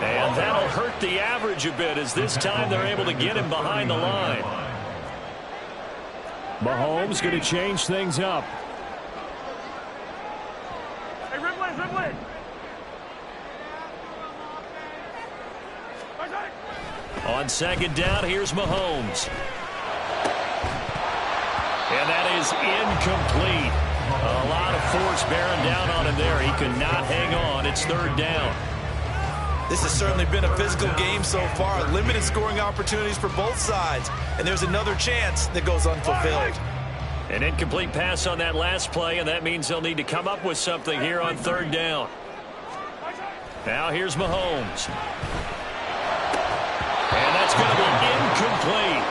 And that'll hurt the average a bit as this time they're able to get him behind the line. Mahomes going to change things up. Hey, Ripley. On second down, here's Mahomes. And that is incomplete. A lot of force bearing down on him there. He could not hang on. It's third down. This has certainly been a physical game so far. Limited scoring opportunities for both sides. And there's another chance that goes unfulfilled. An incomplete pass on that last play, and that means they'll need to come up with something here on third down. Now here's Mahomes. And that's going to be incomplete.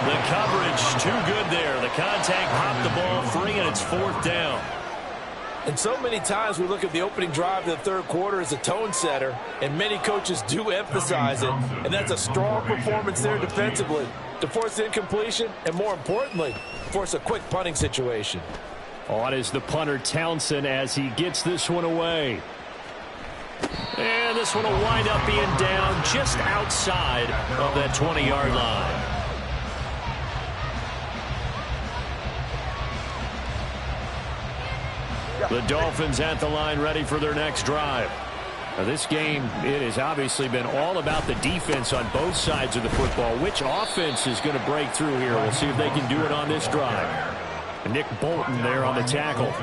The coverage too good there. The contact popped the ball free, and it's fourth down. And so many times we look at the opening drive of the third quarter as a tone setter, and many coaches do emphasize it, and that's a strong performance there defensively to force incompletion and, more importantly, force a quick punting situation. On is the punter Townsend as he gets this one away. And this one will wind up being down just outside of that 20-yard line. The Dolphins at the line ready for their next drive. Now this game, it has obviously been all about the defense on both sides of the football. Which offense is going to break through here? We'll see if they can do it on this drive. And Nick Bolton there on the tackle.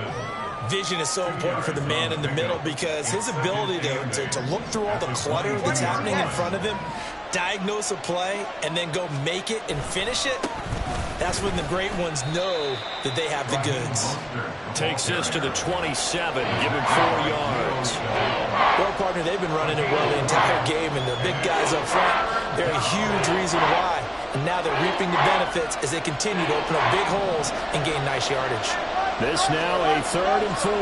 Vision is so important for the man in the middle because his ability to look through all the clutter that's happening in front of him, diagnose a play, and then go make it and finish it, that's when the great ones know that they have the goods. Takes this to the 27, give him 4 yards. Well, partner, they've been running it well the entire game, and the big guys up front, they're a huge reason why. And now they're reaping the benefits as they continue to open up big holes and gain nice yardage. This now a 3rd and 4.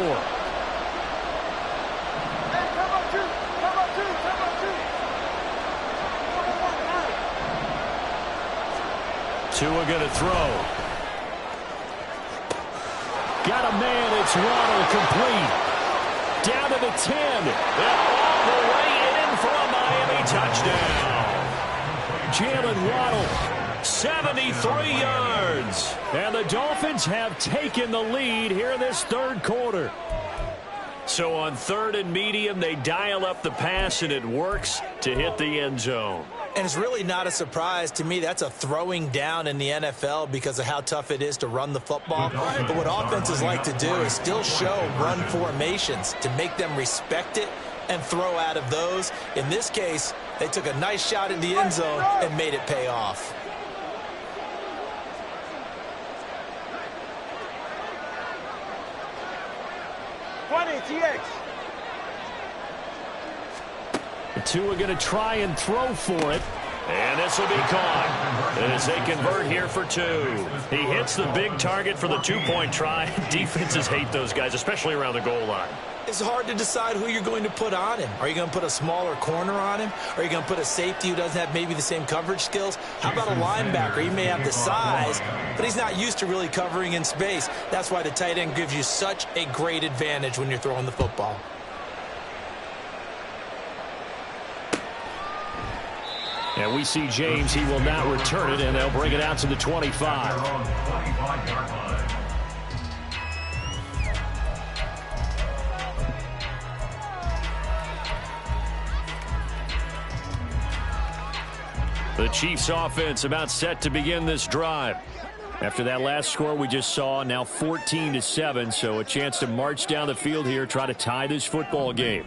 Tua going to throw. Got a man. It's Waddle complete. Down to the 10. And all the way in for a Miami touchdown. Jalen Waddle, 73 yards. And the Dolphins have taken the lead here in this third quarter. So on 3rd and medium, they dial up the pass, and it works to hit the end zone. And it's really not a surprise to me. That's a throwing down in the NFL because of how tough it is to run the football. But what offenses like to do is still show run formations to make them respect it and throw out of those. In this case, they took a nice shot in the end zone and made it pay off. Tua going to try and throw for it. And this will be caught as they convert here for 2. He hits the big target for the 2-point try. Defenses hate those guys, especially around the goal line. It's hard to decide who you're going to put on him. Are you going to put a smaller corner on him? Are you going to put a safety who doesn't have maybe the same coverage skills? How about a linebacker? He may have the size, but he's not used to really covering in space. That's why the tight end gives you such a great advantage when you're throwing the football. And we see James. He will not return it, and they'll bring it out to the 25. The Chiefs offense about set to begin this drive. After that last score we just saw, now 14-7, so a chance to march down the field here, try to tie this football game.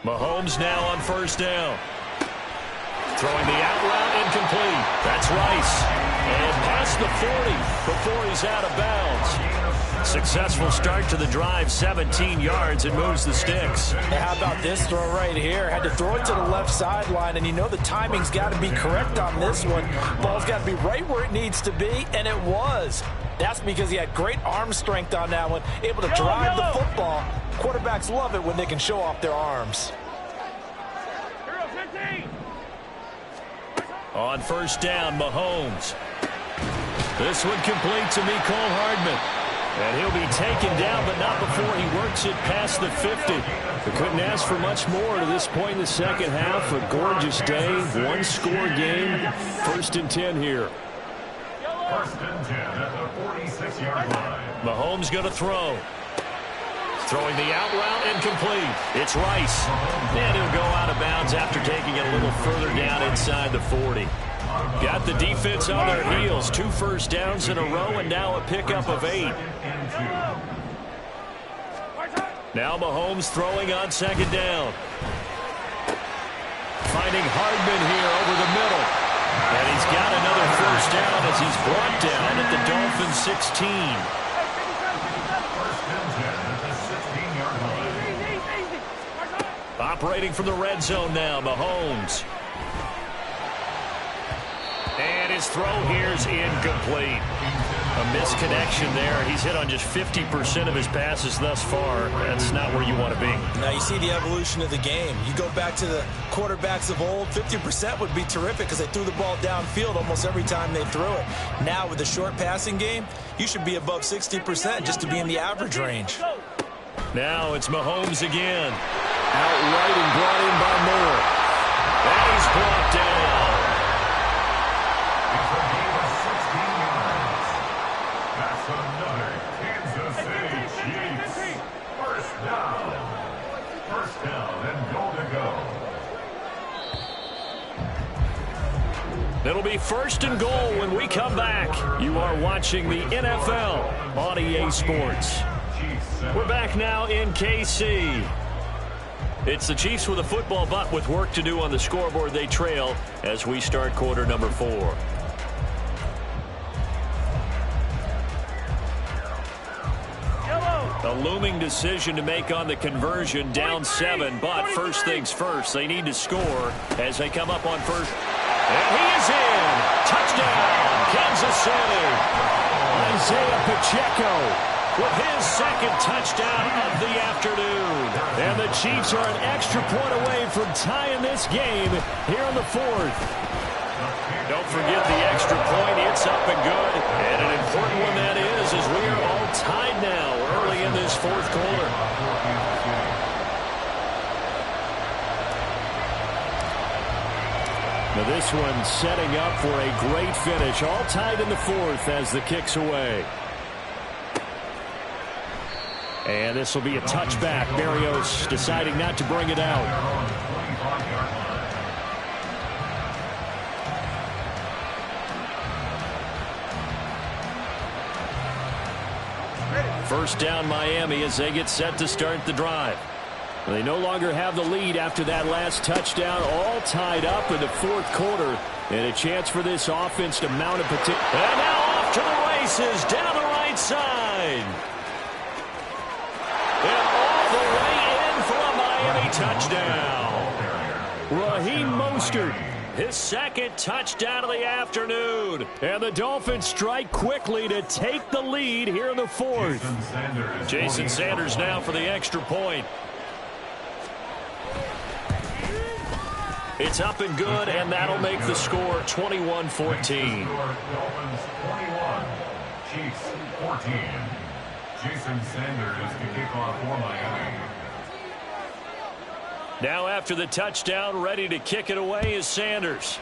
Mahomes now on first down. Throwing the out route incomplete. That's Rice. And past the 40 before he's out of bounds. Successful start to the drive, 17 yards, and moves the sticks. And how about this throw right here? Had to throw it to the left sideline, and you know the timing's got to be correct on this one. Ball's got to be right where it needs to be, and it was. That's because he had great arm strength on that one, able to drive the football. Quarterbacks love it when they can show off their arms. On first down, Mahomes. This one complete to Mecole Hardman. And he'll be taken down, but not before he works it past the 50. We couldn't ask for much more to this point in the second half. A gorgeous day, one-score game. 1st and 10 here. 1st and 10 at the 46-yard line. Mahomes going to throw. Throwing the out route incomplete. It's Rice. And he'll go out of bounds after taking it a little further down inside the 40. Got the defense on their heels. 2 first downs in a row and now a pickup of 8. Now Mahomes throwing on 2nd down. Finding Hardman here over the middle. And he's got another first down as he's brought down at the Dolphins 16. Operating from the red zone now, Mahomes. And his throw here's incomplete. A misconnection there. He's hit on just 50% of his passes thus far. That's not where you want to be. Now you see the evolution of the game. You go back to the quarterbacks of old, 50% would be terrific because they threw the ball downfield almost every time they threw it. Now with the short passing game, you should be above 60% just to be in the average range. Now it's Mahomes again. Outright and brought in by Moore. And he's brought down. It's a gain of 16 yards. That's another Kansas City Chiefs. 1st down. 1st down and goal to go. It'll be 1st and goal when we come back. You are watching the NFL on EA Sports. We're back now in KC. It's the Chiefs with a football, but with work to do on the scoreboard. They trail as we start quarter number 4. A looming decision to make on the conversion, down 7, but first things first, they need to score as they come up on first. And he is in. Touchdown, Kansas City. Isaiah Pacheco with his 2nd touchdown of the afternoon. And the Chiefs are an extra point away from tying this game here in the 4th. Don't forget the extra point. It's up and good. And an important one that is, as we are all tied now early in this 4th quarter. Now this one setting up for a great finish. All tied in the 4th as the kick's away. And this will be a touchback. Berrios deciding not to bring it out. First down Miami as they get set to start the drive. They no longer have the lead after that last touchdown. All tied up in the 4th quarter. And a chance for this offense to mount a particular. And now off to the races down the right side. And all the way in for a Miami touchdown. Raheem Mostert, his 2nd touchdown of the afternoon. And the Dolphins strike quickly to take the lead here in the 4th. Jason Sanders now for the extra point. It's up and good, and that'll make the score 21-14. Dolphins 21, Chiefs 14. Jason Sanders to kick off for Miami. Now after the touchdown, ready to kick it away is Sanders.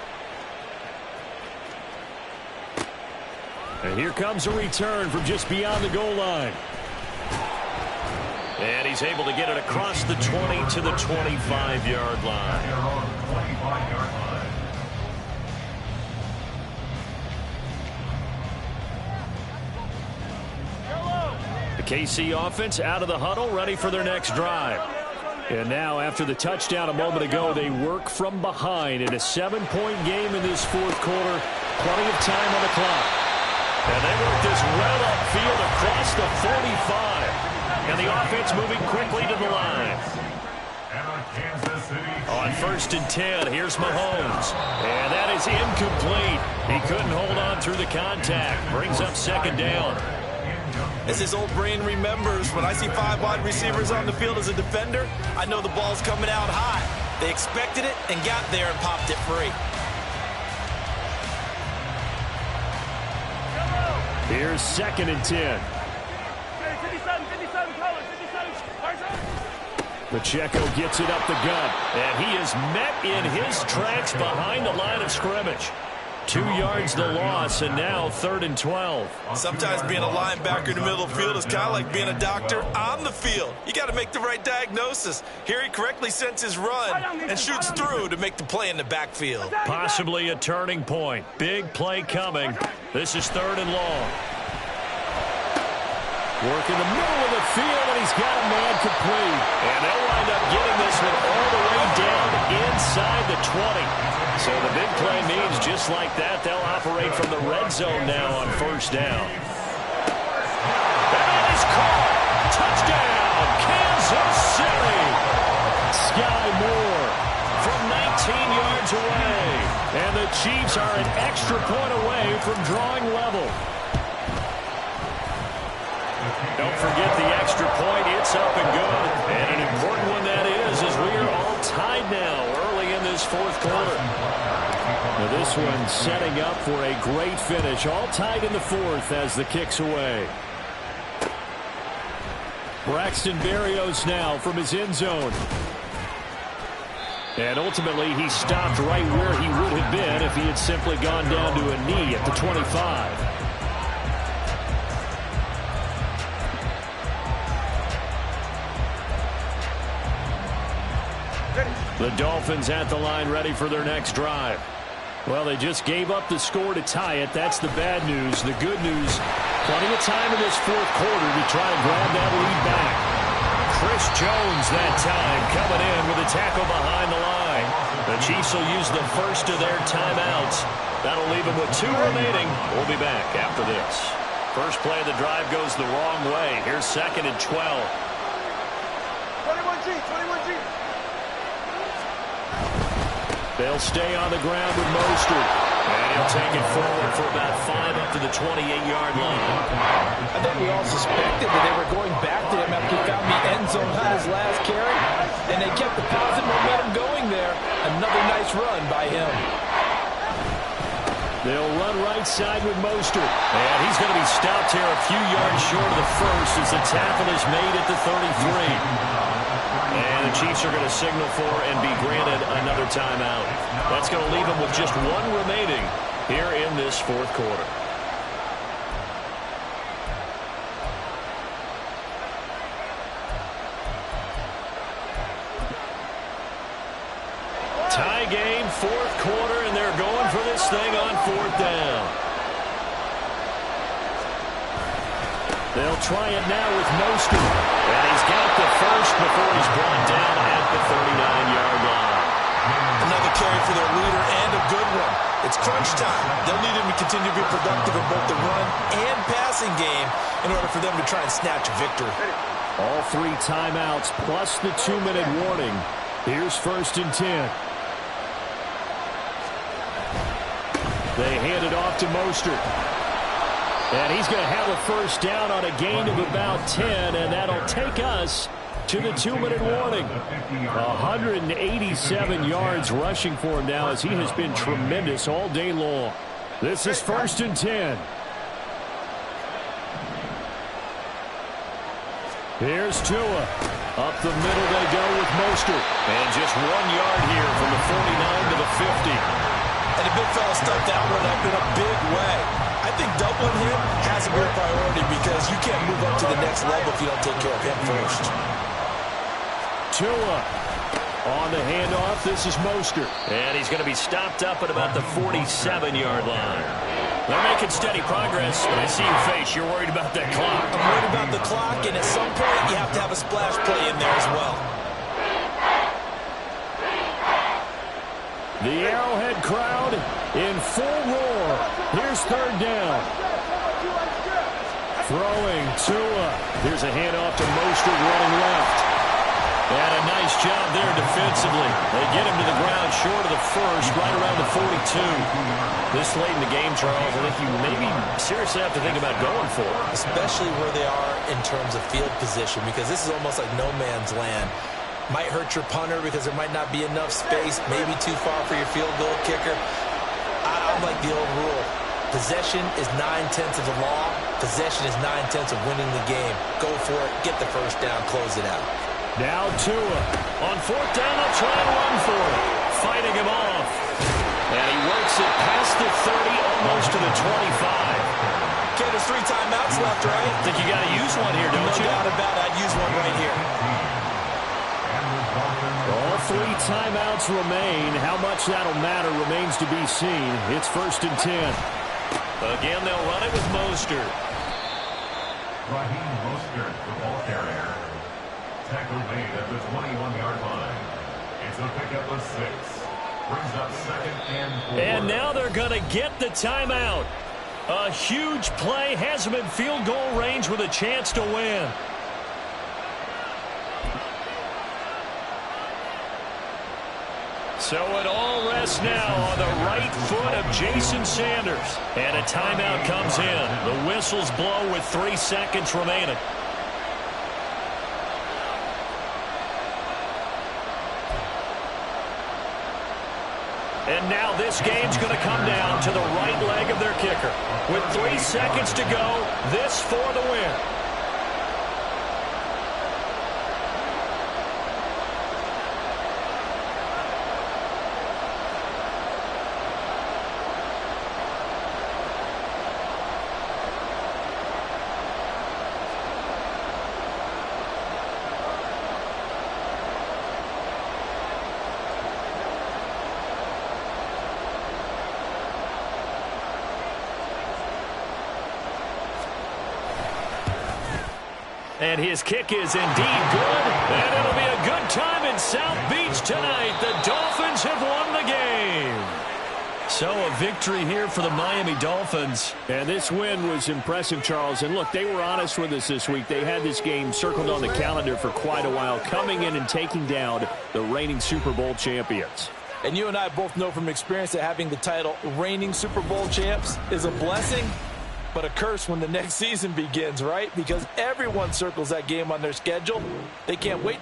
And here comes a return from just beyond the goal line. And he's able to get it across the 20 to the 25-yard line. KC offense out of the huddle, ready for their next drive. And now, after the touchdown a moment ago, they work from behind in a 7-point game in this fourth quarter. Plenty of time on the clock. And they work this well upfield across the 45. And the offense moving quickly to the line. On 1st and 10, here's Mahomes. And that is incomplete. He couldn't hold on through the contact. Brings up 2nd down. As his old brain remembers, when I see 5 wide receivers on the field as a defender, I know the ball's coming out hot. They expected it and got there and popped it free. Here's 2nd and 10. Pacheco gets it up the gut, and he is met in his tracks behind the line of scrimmage. 2 yards the loss, and now 3rd and 12. Sometimes being a linebacker in the middle of the field is kind of like being a doctor on the field. You got to make the right diagnosis. Here he correctly sends his run and shoots through to make the play in the backfield. Possibly a turning point. Big play coming. This is 3rd and long. Work in the middle of the field, and he's got a man complete. And they'll wind up getting this one all the way down inside the 20. So the big play means just like that, they'll operate from the red zone now on 1st down. And that is caught. Touchdown, Kansas City. Sky Moore from 19 yards away. And the Chiefs are an extra point away from drawing level. Don't forget the extra point. It's up and good. And an important one that is, as we are all tied now early in this fourth quarter. Now this one setting up for a great finish. All tied in the fourth as the kick's away. Braxton Berrios now from his end zone. And ultimately he stopped right where he would have been if he had simply gone down to a knee at the 25. The Dolphins at the line ready for their next drive. Well, they just gave up the score to tie it. That's the bad news. The good news, plenty of time in this fourth quarter to try and grab that lead back. Chris Jones that time coming in with a tackle behind the line. The Chiefs will use the first of their timeouts. That'll leave them with 2 remaining. We'll be back after this. First play of the drive goes the wrong way. Here's 2nd and 12. 21G, 21G. They'll stay on the ground with Mostert. And he'll take it forward for about 5 up to the 28-yard line. I think we all suspected that they were going back to him after he found the end zone on his last carry. And they kept the positive momentum going there. Another nice run by him. They'll run right side with Mostert. And he's going to be stopped here a few yards short of the first as the tackle is made at the 33. And the Chiefs are going to signal for and be granted another timeout. That's going to leave them with just 1 remaining here in this fourth quarter. Tie game, fourth quarter, and they're going for this thing on 4th down. They'll try it now with Mostert. And he's got the first before he's brought down at the 39-yard line. Another carry for their leader and a good one. It's crunch time. They'll need him to continue to be productive in both the run and passing game in order for them to try and snatch a victory. All 3 timeouts plus the 2-minute warning. Here's 1st and 10. They hand it off to Mostert. And he's going to have a first down on a gain of about 10, and that'll take us to the 2-minute warning. 187 yards rushing for him now as he has been tremendous all day long. This is 1st and 10. Here's Tua. Up the middle they go with Mostert. And just 1 yard here from the 49 to the 50. And the big fella stuffed that one up in a big way. I think doubling him has to be a priority because you can't move up to the next level if you don't take care of him first. Tua on the handoff. This is Mostert. And he's going to be stopped up at about the 47-yard line. They're making steady progress, but I see your face. You're worried about that clock. I'm worried about the clock, and at some point, you have to have a splash play in there as well. The Arrowhead crowd in full roar. Here's third down. Throwing Tua. Here's a handoff to Mostert running left. And a nice job there defensively. They get him to the ground short of the first, right around the 42. This late in the game, Charles, I think you maybe seriously have to think about going for it. Especially where they are in terms of field position, because this is almost like no man's land. Might hurt your punter because there might not be enough space, maybe too far for your field goal kicker. I'm like the old rule. Possession is 9/10 of the law. Possession is 9/10 of winning the game. Go for it. Get the first down. Close it out. Now Tua. On fourth down, they'll try and run for it. Fighting him off. And he works it past the 30, almost to the 25. Okay, there's 3 timeouts left, right? I think you got to use one here, don't you? No doubt about it. I'd use one right here. All 3 timeouts remain. How much that'll matter remains to be seen. It's 1st and 10. Again, they'll run it with Mostert. Raheem Mostert, the ball carrier. Tackle made at the 21-yard line. It's a pickup of 6. Brings up 2nd and 4. And now they're going to get the timeout. A huge play has them in field goal range with a chance to win. So it all rests now on the right foot of Jason Sanders. And a timeout comes in. The whistles blow with 3 seconds remaining. And now this game's going to come down to the right leg of their kicker. With 3 seconds to go, this for the win. And his kick is indeed good. And it'll be a good time in South Beach tonight. The Dolphins have won the game. So a victory here for the Miami Dolphins. And this win was impressive, Charles. And look, they were honest with us this week. They had this game circled on the calendar for quite a while, coming in and taking down the reigning Super Bowl champions. And you and I both know from experience that having the title reigning Super Bowl champs is a blessing, but a curse when the next season begins, right? Because everyone circles that game on their schedule. They can't wait.